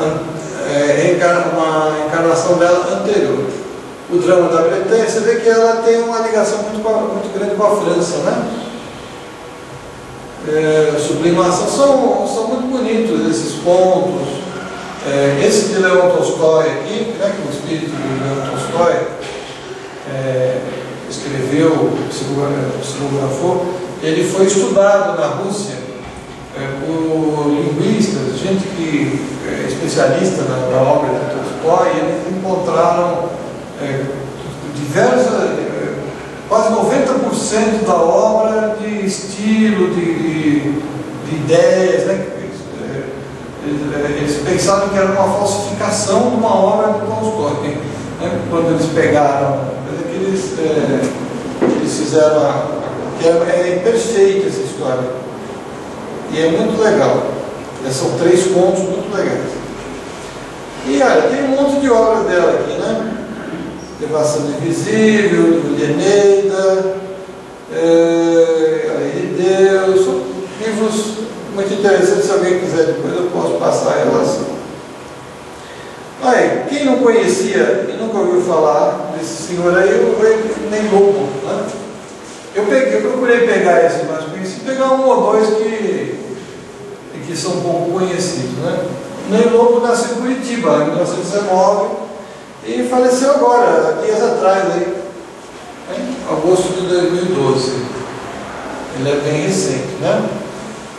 encarnação dela anterior. O drama da Bretanha, você vê que ela tem uma ligação muito grande com a França, né? Sublimação, são muito bonitos esses pontos. Esse de Leon Tolstói aqui, né, que é o espírito de Leon Tolstói, escreveu, psicografou, ele foi estudado na Rússia por linguistas, gente que é especialista na obra de Tolstói, e eles encontraram quase 90% da obra de estilo, de ideias, né? Eles pensavam que era uma falsificação de uma obra de Tolstói, né? Quando eles pegaram, eles fizeram é perfeita essa história, e é muito legal. São 3 contos muito legais. E olha, tem um monte de obras dela aqui, né? Elevação Invisível, livro de Eneida, A Lei de Deus. São livros muito interessantes. Se alguém quiser depois eu posso passar elas. Aí, quem não conhecia e nunca ouviu falar desse senhor aí, nem louco, né? Eu procurei pegar esse mais conhecido, pegar um ou dois que são um pouco conhecidos, né? Ney Lobo nasceu em Curitiba, em 1919, e faleceu agora, dias atrás, aí, agosto de 2012. Ele é bem recente, né?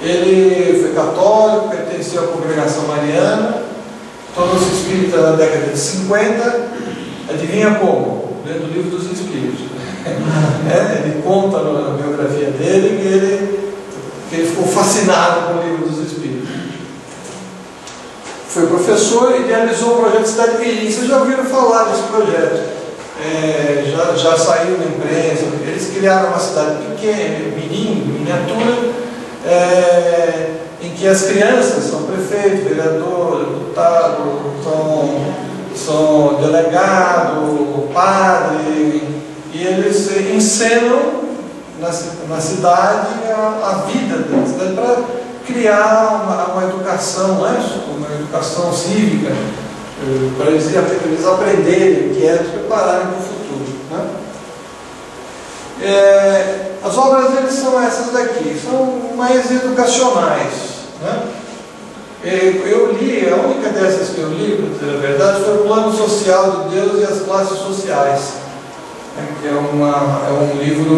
Ele foi católico, pertenceu à congregação mariana, tornou-se espírita na década de 50. Adivinha como? Lendo o Livro dos Espíritos. Ele conta na biografia dele que ele ficou fascinado com o Livro dos Espíritos. Foi professor e idealizou o projeto Cidade Mirim. Vocês já ouviram falar desse projeto? Já saiu na imprensa. Eles criaram uma cidade pequena, mirim, miniatura, em que as crianças são prefeito, vereador, deputado, são delegado, padre, e eles encenam na cidade a vida da cidade para criar uma educação, né? Uma educação cívica, para eles aprenderem o que é, se prepararem para o futuro, né? As obras deles são essas daqui, são mais educacionais, né? Eu li, a única dessas que eu li, para dizer a verdade, foi o Plano Social de Deus e as Classes Sociais, que é um livro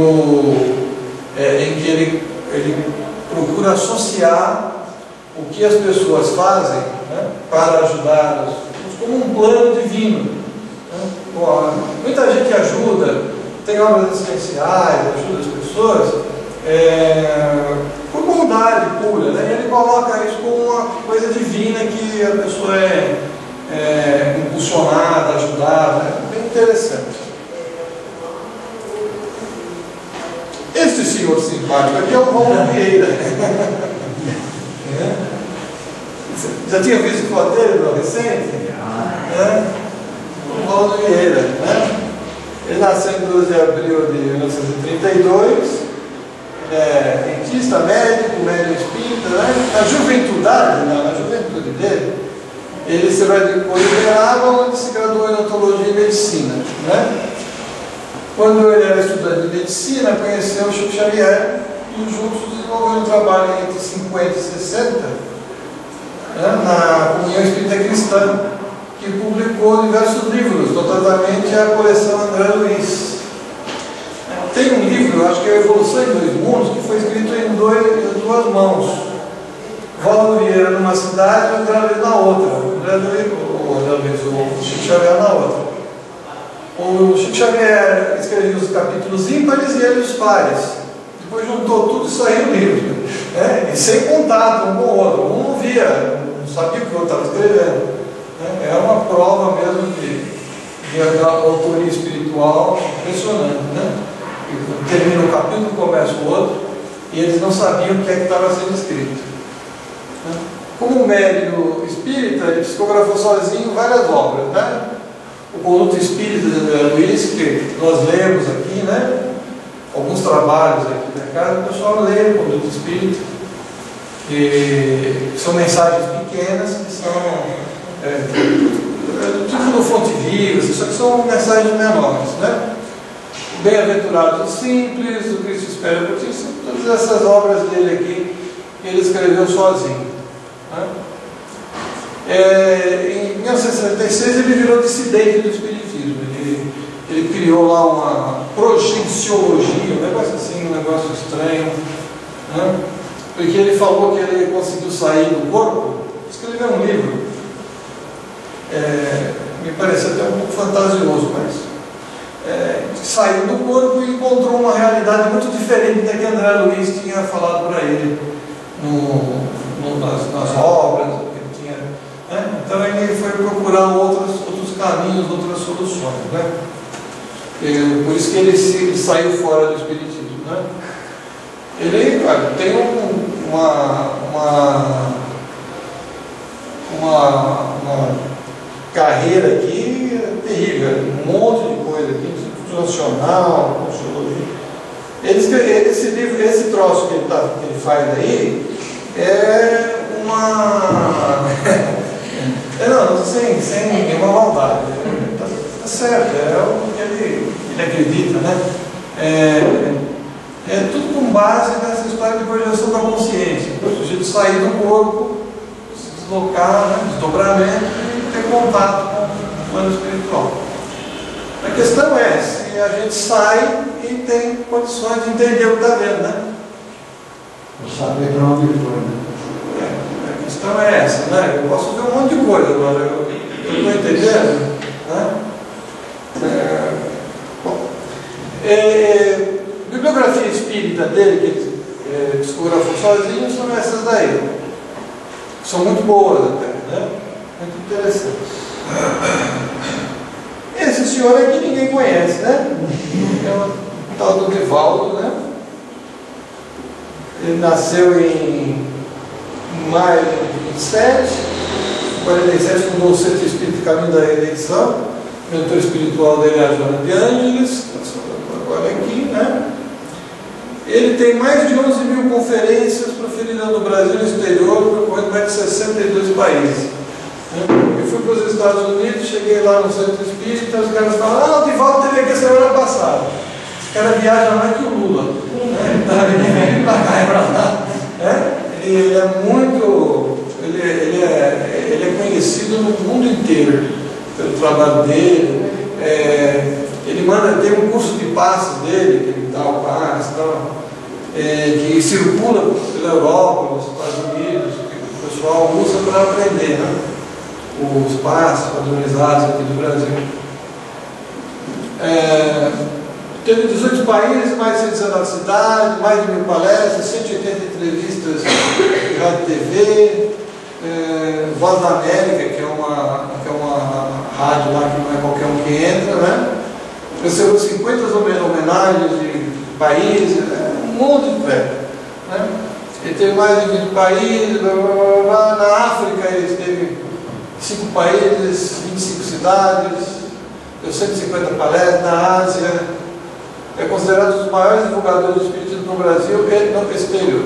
em que ele procura associar o que as pessoas fazem, né, para ajudar como um plano divino, né? Muita gente ajuda tem obras essenciais, ajuda as pessoas, por bondade pura, né? Ele coloca isso como uma coisa divina que a pessoa é impulsionada, ajudada, é bem interessante. Este senhor simpático aqui é o Romulo Vieira. Já tinha visto foto dele, não, recente? O Romulo Vieira, né? Ele nasceu em 12 de abril de 1932, dentista, médico espírita, né? Na juventude dele, ele se radicou em Uberaba, onde se graduou em odontologia e medicina, né? Quando ele era estudante de medicina, conheceu o Chico Xavier e juntos desenvolveram um trabalho entre 50 e 60, né, na Comunhão Espírita Cristã, que publicou diversos livros, notadamente a coleção André Luiz. Tem um livro, acho que é a Evolução em Dois Mundos, que foi escrito em duas mãos. Valdo Vieira numa cidade e André Luiz na outra. O Chico Xavier na outra. O Chico Xavier escrevia os capítulos ímpares e ele os pares. Depois juntou tudo e saiu o livro. E sem contato um com o outro. Um não via, não sabia o que o outro estava escrevendo. É uma prova mesmo de autoria espiritual impressionante. Termina um capítulo, começa o outro, e eles não sabiam o que estava sendo escrito. Como médium espírita, ele psicografou sozinho várias obras. O Conduto Espírita de André Luiz, que nós lemos aqui, alguns trabalhos aqui da casa, o pessoal lê o Conduto Espírita, que são mensagens pequenas, que são tipo do Fonte Viva, só que são mensagens menores. Bem-aventurados os simples, o Cristo espera por ti, todas essas obras dele aqui, que ele escreveu sozinho. Em 1976 ele virou dissidente do Espiritismo. Ele criou lá uma progenciologia, um negócio assim, um negócio estranho, porque ele falou que ele conseguiu sair do corpo, escreveu um livro, me parece até um pouco fantasioso, mas saiu do corpo e encontrou uma realidade muito diferente da que André Luiz tinha falado para ele nas obras. Então ele foi procurar outros caminhos, outras soluções. Por isso que ele saiu fora do Espiritismo. Ele tem uma carreira aqui terrível, um monte de coisa aqui, institucional, sociologia. Esse livro, esse troço que ele faz aí é uma... não, sem nenhuma maldade. Tá certo, é o que ele acredita, É tudo com base nessa história de projeção da consciência. O sujeito sair do corpo, se deslocar, desdobramento e ter contato com o plano espiritual. A questão é se a gente sai e tem condições de entender o que está vendo, Saber para onde foi, A questão é essa, Eu posso ver um monte de coisa agora, eu estou entendendo, bibliografia espírita dele, que ele psicografou sozinho, são essas daí. São muito boas até, Muito interessantes. Esse senhor aqui ninguém conhece, É o tal do Divaldo, Ele nasceu em maio de 27, 47 fundou o Centro Espírita Caminho da Redenção. O mentor espiritual dele é a Joana de Ângeles, agora aqui, Ele tem mais de 11 mil conferências proferidas no Brasil e no exterior, percorrendo mais de 62 países. Eu fui para os Estados Unidos, cheguei lá no Centro Espírita, os caras falaram: o Divaldo teve aqui a semana passada. Esse cara viaja mais que o Lula. Ele vem para cá e para lá. Ele é muito. Ele é conhecido no mundo inteiro pelo trabalho dele. Ele tem um curso de passes dele, que ele dá o passe, que circula pela Europa, nos Estados Unidos, que o pessoal usa para aprender, os passes padronizados aqui do Brasil. Teve 18 países, mais de 119 cidades, mais de 1000 palestras, 180 entrevistas em rádio e TV, Voz da América, que é uma rádio lá que não é qualquer um que entra, né? Recebeu 50 homenagens de países, um monte de prêmio, né? Ele teve mais de 20 países, blá, blá, blá, blá. Na África ele teve 5 países, 25 cidades, deu 150 palestras. Na Ásia, é considerado um dos maiores divulgadores do Espiritismo no Brasil e no exterior.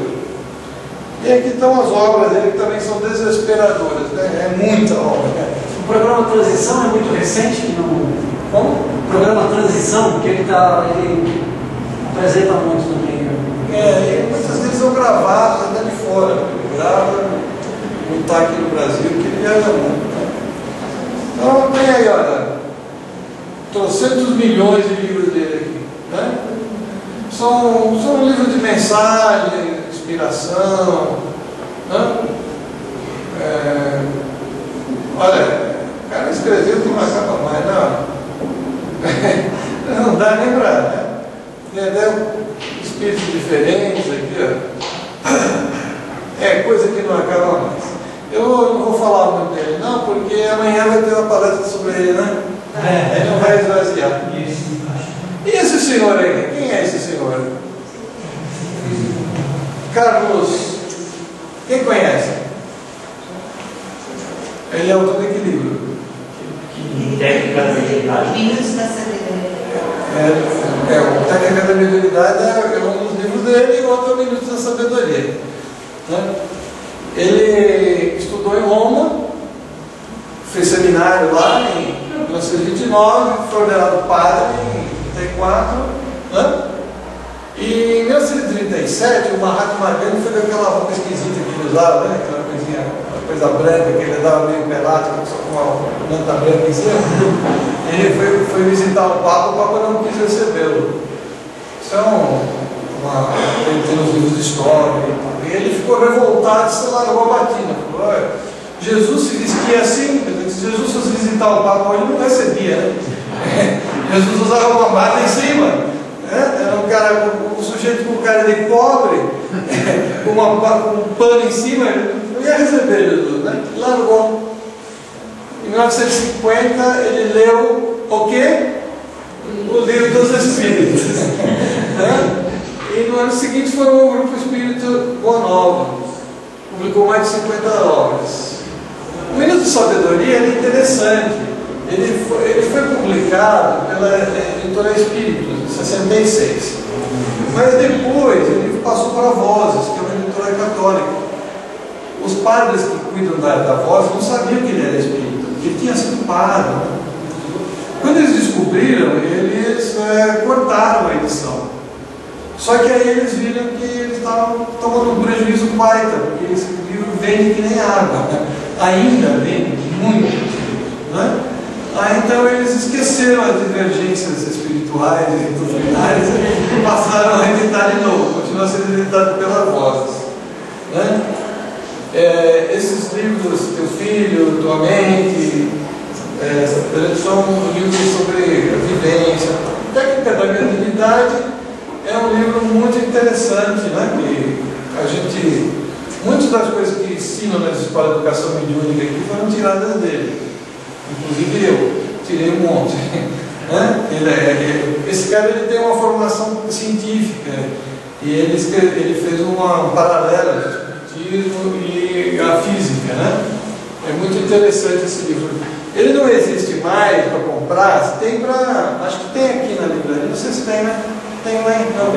E aqui estão as obras dele, que também são desesperadoras, né? É muita obra. O programa Transição é muito recente, não? Como? O programa Transição, que ele apresenta muito também. E muitas vezes são gravados até de fora. Ele grava, não está aqui no Brasil, que ele viaja muito, né? Então tem aí, olha, 300 milhões de livros dele aqui, né? São livros de mensagem, inspiração, né? Olha, o cara escreveu que não acaba mais, não. Não dá nem pra, né? Tem até espíritos diferentes aqui, ó. É coisa que não acaba mais. Eu não vou falar muito dele, não, porque amanhã vai ter uma palestra sobre ele, né? Ele não vai esvaziar. E esse senhor aí? Quem é esse senhor? Carlos. Quem conhece? Ele é autor de que livro? Técnica da Mediunidade. Minutos da Sabedoria. O Técnica da Mediunidade é um dos livros dele e o outro é o Minutos da Sabedoria, né? Ele estudou em Roma, fez seminário lá em 1929, foi ordenado padre em 34, né? E em 1937 o Mahatma Gandhi foi daquela roupa esquisita que ele usava, né? Aquela coisinha, uma coisa branca que ele dava meio pelado, só com uma manta branca em cima. Ele foi visitar o Papa não quis recebê-lo. Isso ele tem uns livros de história e tal. E ele ficou revoltado, se largou a batina. Falou, olha, Jesus se diz que é assim, se Jesus fosse visitar o Papa, ele não recebia, né? Jesus usava uma bata em cima, né? Era um cara, o sujeito com cara de pobre, com um pano em cima, ele não ia receber Jesus, né? Largou. Em 1950 ele leu o quê? O Livro dos Espíritos. Né? E no ano seguinte formou o Grupo Espírito Boa Nova. Publicou mais de 50 obras. O Minuto de Sabedoria é interessante. Ele foi publicado pela editora Espíritos, em 66. Mas depois ele passou para Vozes, que é uma editora católica. Os padres que cuidam da Voz não sabiam que ele era espírita, que ele tinha sido padre. Né? Quando eles descobriram, eles cortaram a edição. Só que aí eles viram que eles estavam tomando um prejuízo baita, porque esse livro vende que nem água, né? Ainda vende muito, né? Então eles esqueceram as divergências espirituais e doutrinárias e passaram a editar de novo, continua sendo editado pela Vozes, né? Esses livros, Teu Filho, Tua Mente, são livros sobre a vivência. Técnica da Mediunidade é um livro muito interessante, né? Que muitas das coisas que ensinam nas escolas de educação mediúnica aqui foram tiradas dele. Inclusive eu tirei um monte. Né? Esse cara ele tem uma formação científica e ele fez uma paralela de espiritismo e a física, né? É muito interessante esse livro. Ele não existe mais para comprar, tem para. Acho que tem aqui na livraria, não sei se tem, né? Tem lá em. Não,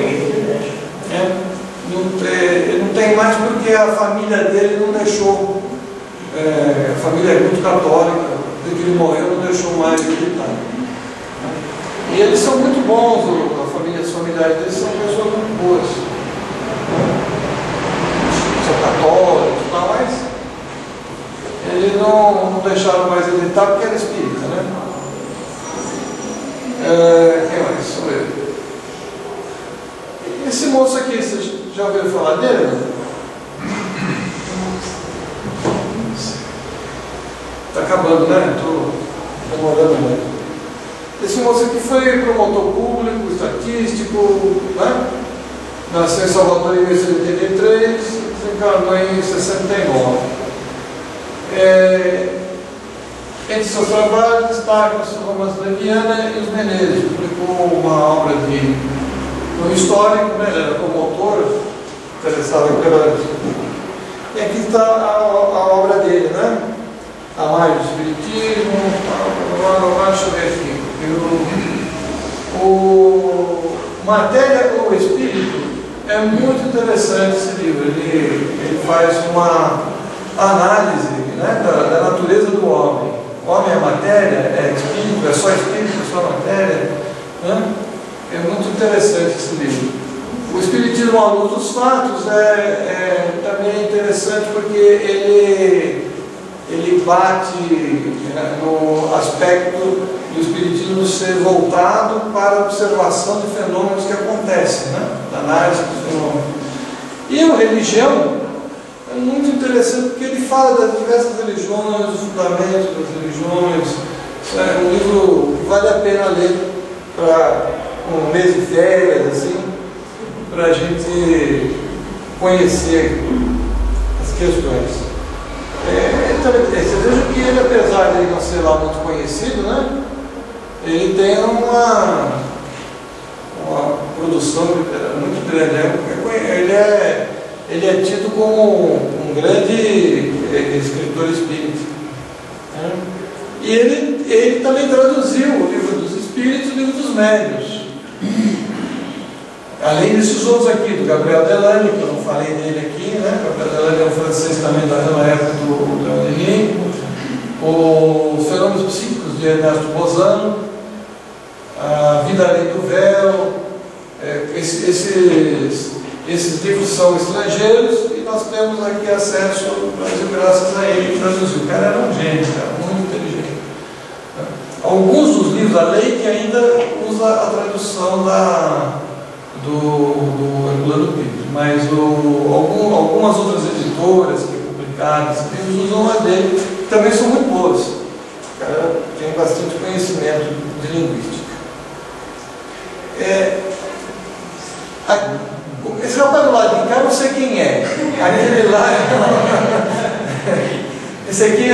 ele não tem mais porque a família dele não deixou. A família é muito católica, desde que ele morreu não deixou mais editar. E eles são muito bons, os familiares deles são pessoas muito boas. São católicos e tal, mas eles não deixaram mais editar porque era espírita, né? Quem mais? Sou eu. Esse moço aqui, você já ouviu falar dele? Está acabando, né? Estou demorando muito. Esse moço aqui foi promotor público, estatístico, né? Nasceu em Salvador em 1983, desencarnou em 69. Entre seus trabalhos destacam-se o romance da Viana e os Menezes. Publicou uma obra de um histórico, né? Ele era promotor, interessado em pela. E aqui está a obra dele, né? A mais do Espiritismo, deixa eu ver aqui. O Matéria ou Espírito é muito interessante esse livro. Ele faz uma análise, né, da natureza do homem. O homem é matéria, é espírito, é só matéria. Né? É muito interessante esse livro. O Espiritismo à Luz dos Fatos também é interessante porque ele bate, né, no aspecto do Espiritismo ser voltado para a observação de fenômenos que acontecem, né? Da análise dos fenômenos. E a religião é muito interessante porque ele fala das diversas religiões, dos fundamentos das religiões. É um livro que vale a pena ler para um mês de férias, assim, para a gente conhecer as questões. Você veja que ele, apesar de não ser lá muito conhecido, né, ele tem uma produção muito grande. Ele é tido como um grande escritor espírita. Né? E ele também traduziu o Livro dos Espíritos e o Livro dos Médiuns. Além desses outros aqui, do Gabriel Delany, que eu não falei dele aqui, né? Gabriel Delany é um francês também da mesma época do Henrique. Os Fenômenos Psíquicos de Ernesto Bozano, A Vida Além do Véu. Esses livros são estrangeiros e nós temos aqui acesso ao Brasil graças a ele que traduziu. O cara era um gênio, muito inteligente. Alguns dos livros, a lei que ainda usa a tradução do Herculano Pires, mas algumas outras editoras que publicaram esses livros usam a dele, que também são muito boas. O cara tem bastante conhecimento de linguística. Esse rapaz do lado de cá, eu não sei quem é. Aquele lá esse aqui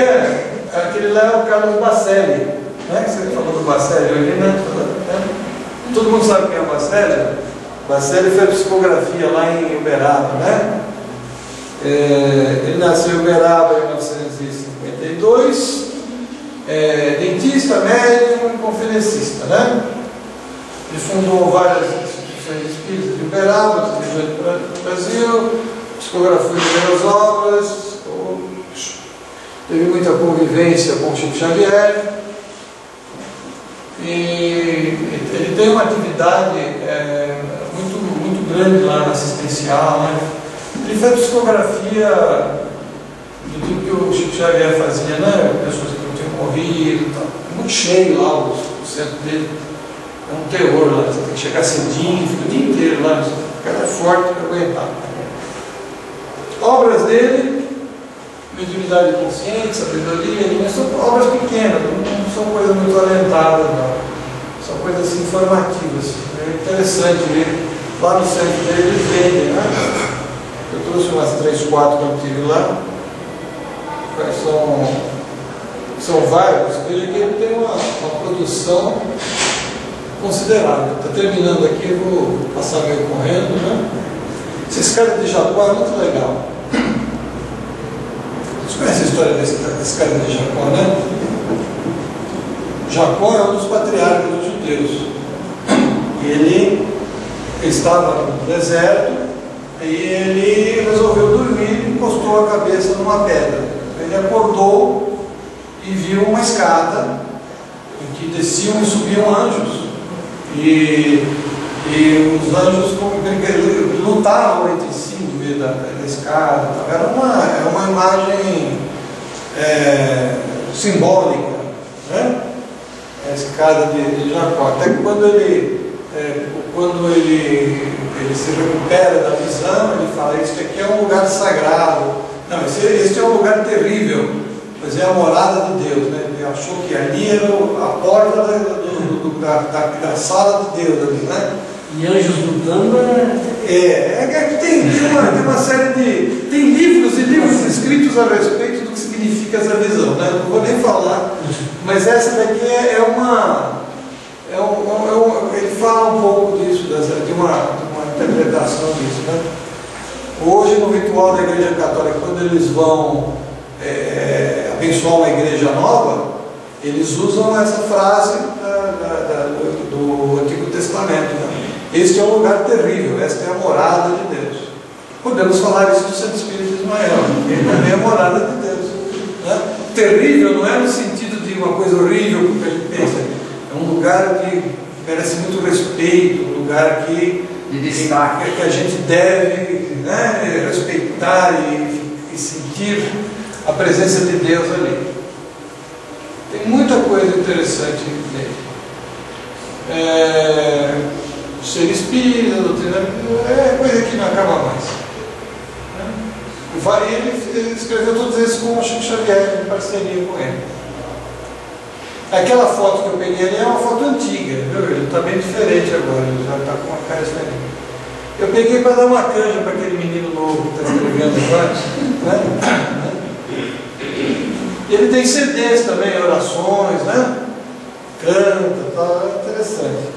aquele lá é o Carlos Bacelli, né? Você falou do Bacelli hoje, né? Todo mundo sabe quem é o Bacelli? Bacelli fez psicografia lá em Uberaba, né? Ele nasceu em Uberaba em 1952, dentista, médico e conferencista, né? Ele fundou várias instituições espíritas de Uberaba, no Brasil, psicografou inúmeras obras, teve muita convivência com o Chico Xavier, e ele tem uma atividade muito grande lá na assistencial, né? Ele fez psicografia do tipo que o Chico Xavier fazia, né? Pessoas que não tinham morrido e tal. Muito cheio lá o centro dele. É um terror lá, você tem que chegar cedinho, fica o dia inteiro lá, o cara é forte para aguentar. Obras dele, Mediunidade Consciente, Sabedoria, mas são obras pequenas, não são coisas muito alentadas, não. São coisas assim, informativas. É interessante ver. Lá no centro dele eles vendem, né? Eu trouxe umas 3, 4 que eu tive lá. São vários. Veja que ele tem uma produção considerável. Está terminando aqui, eu vou passar meio correndo, né? Esse cara de Jacó é muito legal. Vocês conhecem a história desse cara de Jacó, né? Jacó é um dos patriarcas dos judeus. E ele estava no deserto e ele resolveu dormir e encostou a cabeça numa pedra. Ele acordou e viu uma escada em que desciam e subiam anjos. E os anjos lutavam entre si no meio da escada. Era uma imagem simbólica, né? A escada de Jacó. Até que quando ele se recupera da visão, ele fala: este aqui é um lugar sagrado. Não, este é um lugar terrível, pois é a morada de Deus, né? Ele achou que ali era a porta do da sala de Deus ali, né? E anjos lutando tem uma série de... Tem livros e livros escritos a respeito do que significa essa visão, né? Não vou nem falar, mas essa daqui ele fala um pouco disso, de uma interpretação disso, né? Hoje, no ritual da Igreja Católica, quando eles vão abençoar uma igreja nova, eles usam essa frase do Antigo Testamento, né? Este é um lugar terrível, esta é a morada de Deus. Podemos falar isso do Santo Espírito de Ismael, ele também é a morada de Deus, né? Terrível não é no sentido de uma coisa horrível que a gente pensa, é um lugar que merece muito respeito, um lugar que a gente deve, né, respeitar e sentir a presença de Deus ali. Tem muita coisa interessante nele. Ser espírita, doutrina, é coisa que não acaba mais. Ele escreveu todos esses com o Chico Xavier, em parceria com ele. Aquela foto que eu peguei ali é uma foto antiga, viu? Ele está bem diferente agora, ele já está com uma cara diferente. Eu peguei para dar uma canja para aquele menino novo que está escrevendo agora, né? Ele tem CDs também, orações, né? Canta, tá interessante.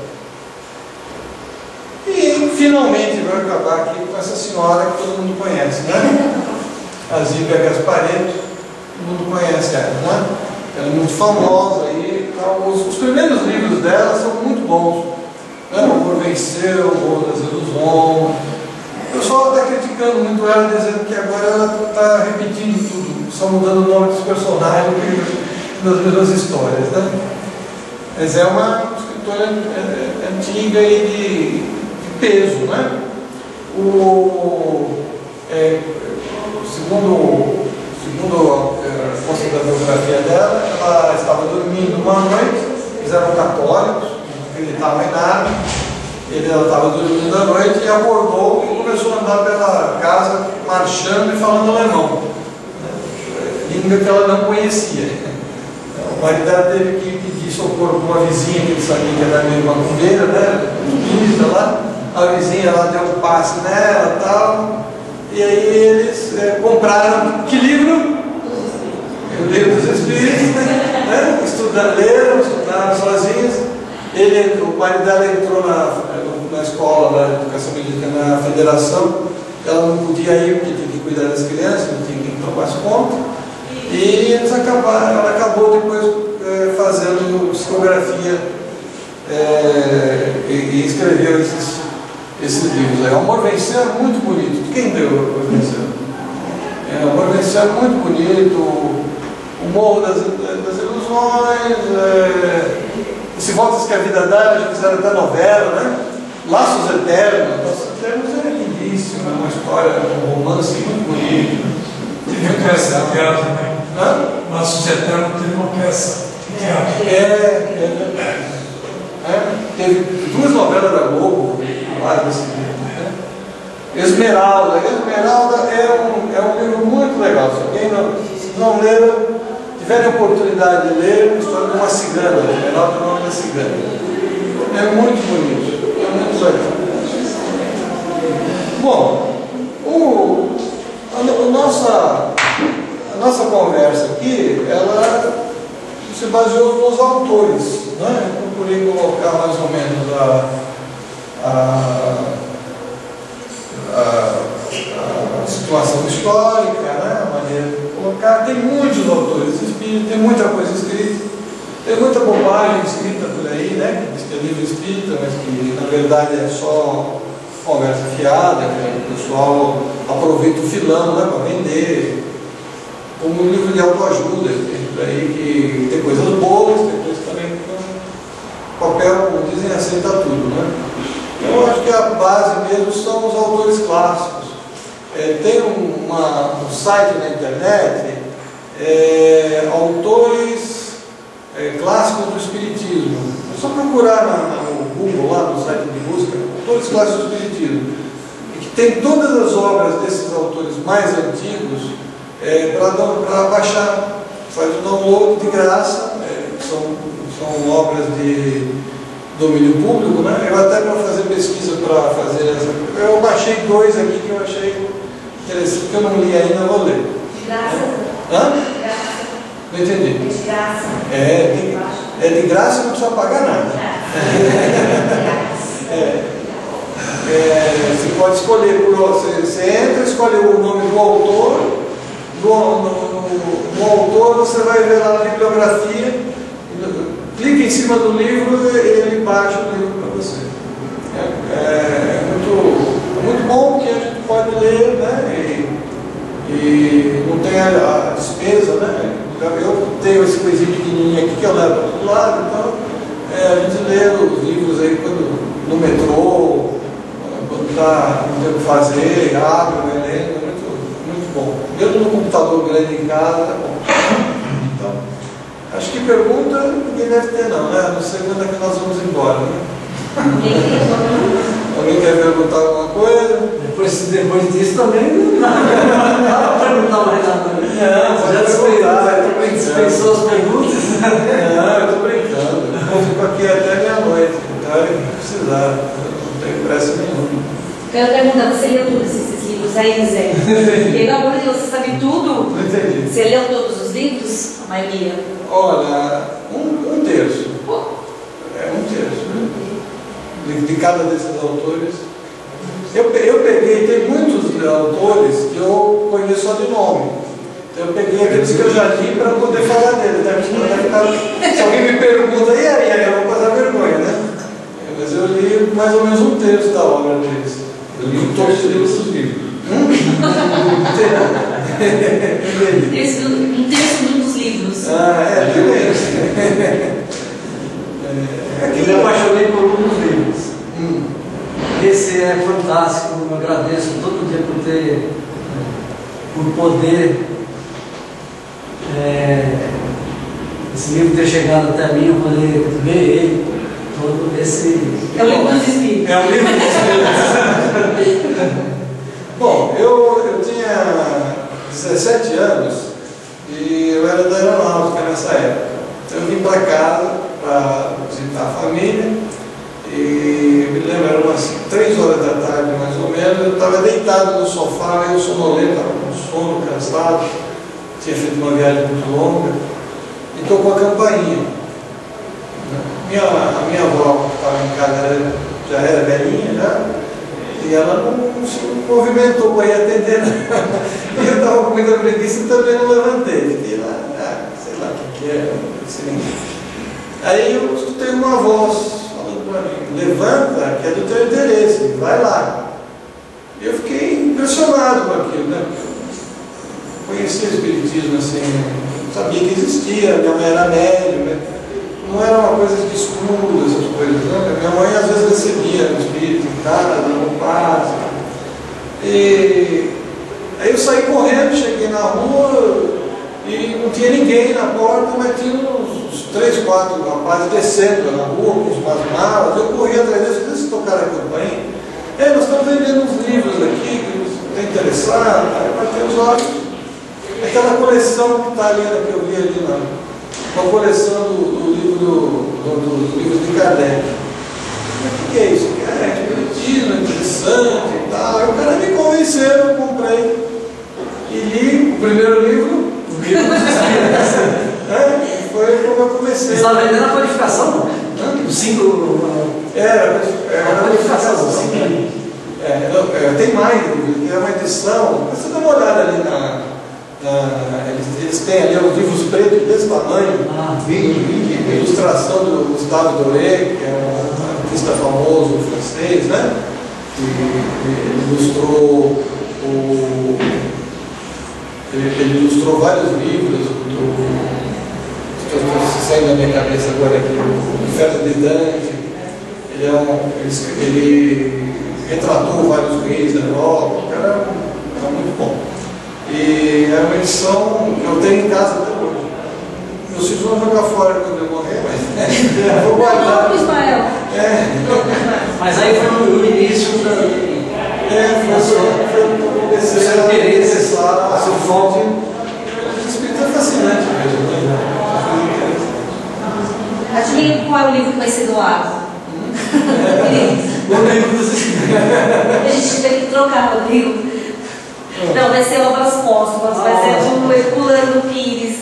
E finalmente vai acabar aqui com essa senhora que todo mundo conhece, né? A Zíbia Gasparetto, todo mundo conhece ela, né? Ela é muito famosa aí. Os primeiros livros dela são muito bons, né? O Amor Venceu, O Morro das Ilusões. O pessoal está criticando muito ela, dizendo que agora ela está repetindo tudo, só mudando o nome dos personagens das mesmas histórias, né? Mas é uma escritora antiga e de peso, né? Segundo a força da biografia dela, ela estava dormindo uma noite, eles eram católicos, não acreditavam em nada, ela estava dormindo à noite e acordou e começou a andar pela casa, marchando e falando alemão, língua que ela não conhecia. O marido dela teve que pedir socorro para uma vizinha que ele sabia que era meio macumbeira, né? Lá. A vizinha lá deu um passe nela e tal. E aí eles compraram que livro? O Livro dos Espíritos, né? Estudaram sozinhos. O marido dela entrou na escola da educação militar, na federação. Ela não podia ir porque tinha que cuidar das crianças, não tinha quem tomasse conta. E ela acabou depois fazendo psicografia e escreveu esses livros aí. O Amor Venceu é muito bonito. Quem deu o Amor Venceu? O Amor Venceu é muito bonito. O Morro das Ilusões. Se Voltas que a Vida Dá, já fizeram até novela, né? Laços Eternos. Laços Eternos é lindíssimo, é uma história, um romance muito bonito. Teve uma peça de teatro também. Laços Eternos teve uma peça de teatro. Teve duas novelas da Globo lá desse livro, né? Esmeralda é um livro muito legal. Se alguém não leram, tiverem oportunidade de ler, a história de uma cigana, Esmeralda é o nome da cigana. É muito bonito, é muito legal. Bom, a nossa conversa aqui, ela se baseou nos autores, né? Eu procurei colocar mais ou menos a situação histórica, né? A maneira de colocar. Tem muitos autores espíritas, tem muita coisa escrita, tem muita bobagem escrita por aí, né? Que diz que é livro espírita, mas que na verdade é só conversa fiada, que o pessoal aproveita o filão, né, para vender. Como um livro de autoajuda, tem por aí que tem coisas boas, tem coisas também que o papel, como dizem, aceita tudo, né? Eu acho que a base mesmo são os autores clássicos. Tem um site na internet, autores clássicos do Espiritismo. É só procurar no Google, lá no site de busca, autores clássicos do Espiritismo. E que tem todas as obras desses autores mais antigos para baixar. Faz o download de graça, são obras de domínio público, né? Eu até para fazer pesquisa, para fazer essa. Eu baixei 2 aqui que eu achei interessante, que eu não li ainda, eu vou ler. De graça. Hã? De graça. Não entendi. É de graça. É de graça e não precisa pagar nada. Você pode escolher, você entra, escolhe o nome do autor, no autor você vai ver lá na bibliografia, clica em cima do livro e ele baixa o livro para você. É muito bom porque a gente pode ler, né? E não tem a despesa, né? Eu tenho esse coisinho pequenininho aqui que eu levo para todo lado, então a gente lê os livros aí no metrô, quando está não tem o que fazer, abre, vai lendo, muito bom. Mesmo no computador grande em casa, é bom. Então, acho que pergunta ninguém deve ter não, né? Não sei quando é que nós vamos embora, né? Alguém quer perguntar alguma coisa? Depois disso também não dá para perguntar mais nada. Não, já dispensou as perguntas? Não, eu estou brincando. Eu fico aqui até meia-noite, então é que precisar. Não tenho pressa nenhuma. Eu quero perguntar, você leu todos esses livros aí, Zé? Pelo amor de Deus, você sabe tudo? Não entendi. Você leu todos os livros? A maioria? Olha, um terço. É um terço, né? De cada desses autores. Eu peguei, tem muitos autores que eu conheço só de nome. Então eu peguei aqueles que eu já li para poder falar deles. Se alguém me pergunta, e aí? Eu vou passar vergonha, né? Mas eu li mais ou menos um terço da obra deles. Eu li todos os livros dos livros. Um terço dos livros. Eu me apaixonei por um dos livros. Esse é fantástico, eu agradeço todo dia por poder esse livro ter chegado até mim, eu poder ver ele, todo esse... É o livro dos espíritos. É o livro dos espíritos. Bom, eu tinha 17 anos e eu era da aeronáutica nessa época. Então eu vim para casa para visitar a família e me lembro, eram umas 3 horas da tarde mais ou menos, eu estava deitado no sofá, meio sonolento, estava com sono, cansado, tinha feito uma viagem muito longa e tocou a campainha. A minha avó que estava em casa já era velhinha, e ela não se movimentou para ir atender. E eu estava com muita preguiça e também não levantei. Fiquei lá, sei lá o que é, assim. Aí eu escutei uma voz falando para mim, levanta, que é do teu interesse, vai lá. E eu fiquei impressionado com aquilo, né? Eu conhecia o espiritismo assim, sabia que existia, minha mãe era médium, né? Não era uma coisa de estudo, essas coisas, né? Minha mãe às vezes recebia o espírito em casa, dando paz. E aí eu saí correndo, cheguei na rua e não tinha ninguém na porta, mas tinha uns 3, 4 rapazes descendo na rua com os malas. Eu corri atrás deles, deixa eu tocar a campainha. Nós estamos vendendo uns livros aqui, que você está interessado. Aí eu batei os olhos. Aquela coleção que está ali, que eu vi ali uma coleção dos livros de Kardec. O que é isso? Espiritismo, interessante e tal. Aí o cara me convenceu, eu comprei e li o primeiro livro, o livro dos Espíritos. Foi como eu comecei. Você estava vendendo a codificação, não? Os 5. Era a codificação, os 5 livros. Tem mais, tem uma edição. Você dá uma olhada ali eles têm ali os livros pretos desse tamanho, ilustração do Gustave Doré, que é um artista famoso francês, né? Ele ilustrou vários livros estou saindo da minha cabeça agora aqui, o Inferno de Dante. Ele retratou vários reis da Europa, o cara era muito bom. E é uma edição que eu tenho em casa até hoje. Meus filhos vão jogar fora quando eu morrer, mas vou guardar. Não, Ismael. Mas aí foi no início da foi quando eu comecei a interessar, seu foco. O espírito é fascinante mesmo, né? vai ser doado. O livro dos Espíritos. A gente teve que trocar o livro. Não, vai ser Obras Póstumas, vai ser do Herculano Pires,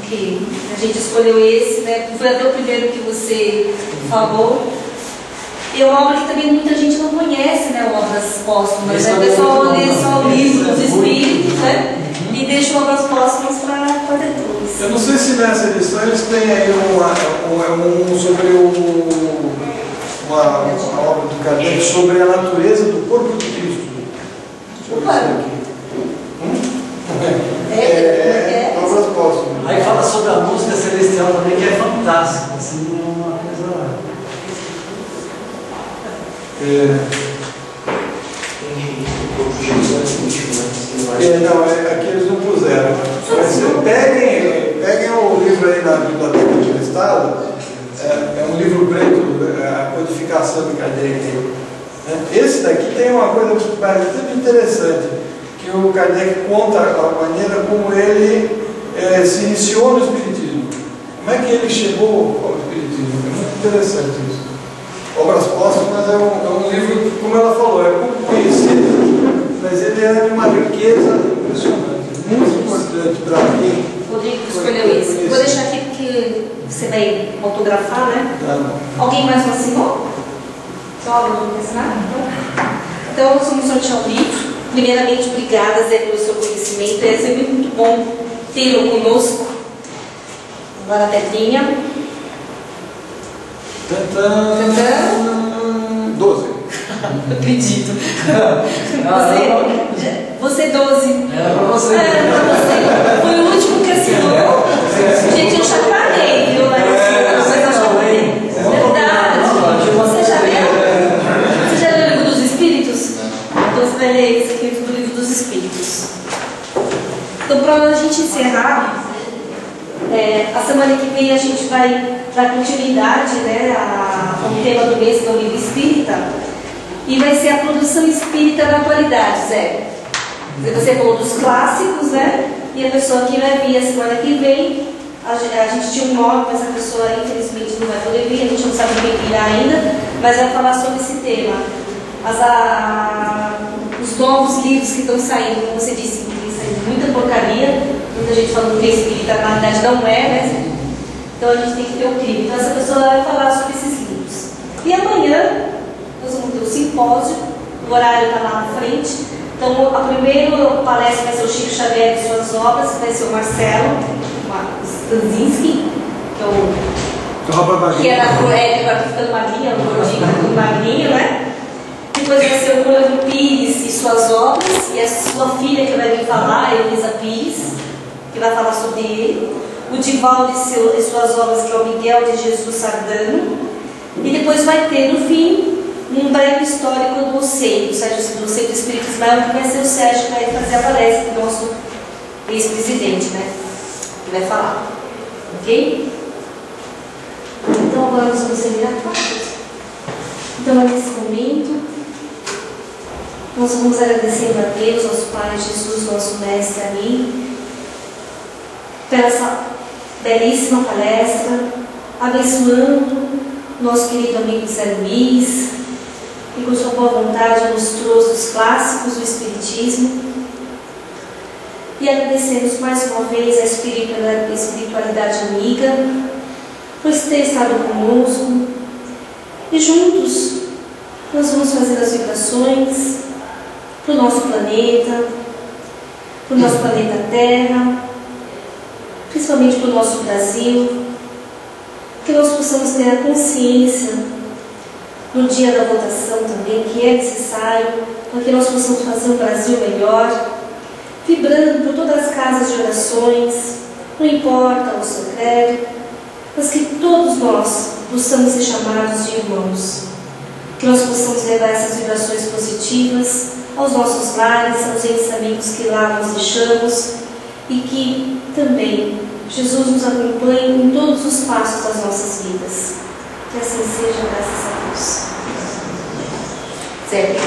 que a gente escolheu esse, né? Foi até o primeiro que você falou. E é uma obra que também muita gente não conhece, né? Obras Póstumas. Né? O pessoal lê só o livro dos Espíritos, né? E deixa Obras Póstumas para depois. Eu não sei se nessa edição eles têm aí sobre uma obra do Kardec sobre a natureza do corpo de Cristo. Obras Póstumas. Aí fala sobre a música celestial também, que é fantástica, assim, é uma coisa. Não, aqui eles não puseram. Mas peguem o livro aí na Biblioteca do Estado, é um livro preto, a codificação de Kardec. Esse daqui tem uma coisa bastante interessante, que o Kardec conta a maneira como ele se iniciou no Espiritismo. Como é que ele chegou ao Espiritismo? É muito interessante isso. Obras Póstumas é um livro, como ela falou, é pouco conhecido, mas ele é de uma riqueza impressionante, muito importante para quem. Rodrigo escolheu esse. Vou deixar aqui porque você vai autografar, né? Tá. Alguém mais não assinou? Só não assinar? Então, nós vamos sortear um livro. Primeiramente, obrigada, Zé, pelo seu conhecimento. É sempre muito bom tê-lo conosco. Agora a pedrinha. 12. Eu acredito. Você 12. É pra você. Pra você. Foi o último que assinou. Gente, eu chacoalhei, viu? Mas eu chacoalhei. Verdade. Você já leu? Você já leu o Livro dos Espíritos? Então você vai ler esse aqui do Livro dos Espíritos. Então, para a gente encerrar, a semana que vem a gente vai dar continuidade, né, ao tema do mês, que é o Livro Espírita, e vai ser a produção espírita da atualidade, Zé. Você falou dos clássicos, né? E a pessoa que vai vir a semana que vem, a gente tinha um nome, mas a pessoa infelizmente não vai poder vir, a gente não sabe quem virá ainda, mas vai falar sobre esse tema. Os novos livros que estão saindo, como você disse, tem saindo muita porcaria, muita gente falando que é espírita, na realidade não é, né? Então a gente tem que ter o crime. Então essa pessoa vai falar sobre esses livros. E amanhã nós vamos ter o simpósio, o horário está lá na frente. Então a primeira palestra vai ser o Chico Xavier e suas obras, vai ser o Marcelo Stanzinski, que é o que era que agora está ficando magrinho, o gordinho magrinho, né? Depois vai ser o Bruno Pires e suas obras, e a sua filha que vai vir falar, a Elisa Pires, que vai falar sobre ele. O Divaldo e suas obras, que é o Miguel de Jesus Sardano. E depois vai ter, no fim, um breve histórico do Centro Espiritismo, que vai ser o Sérgio que vai fazer a palestra, do nosso ex-presidente, né? Que vai falar. Ok? Então agora nós vamos servir a todos. Então, nesse momento, nós vamos agradecendo a Deus, nosso Pai Jesus, nosso Mestre, a mim, pela essa belíssima palestra, abençoando nosso querido amigo Zé Luiz, que com sua boa vontade nos trouxe os clássicos do Espiritismo, e agradecemos mais uma vez a espiritualidade amiga por ter estado conosco, e juntos nós vamos fazer as vibrações para o nosso planeta Terra, principalmente para o nosso Brasil, que nós possamos ter a consciência no dia da votação também, que é necessário, para que nós possamos fazer um Brasil melhor, vibrando por todas as casas de orações, não importa o seu credo, mas que todos nós possamos ser chamados de irmãos, que nós possamos levar essas vibrações positivas aos nossos lares, aos entes amigos que lá nós deixamos, e que também Jesus nos acompanhe em todos os passos das nossas vidas. Que assim seja, graças a Deus. Certo?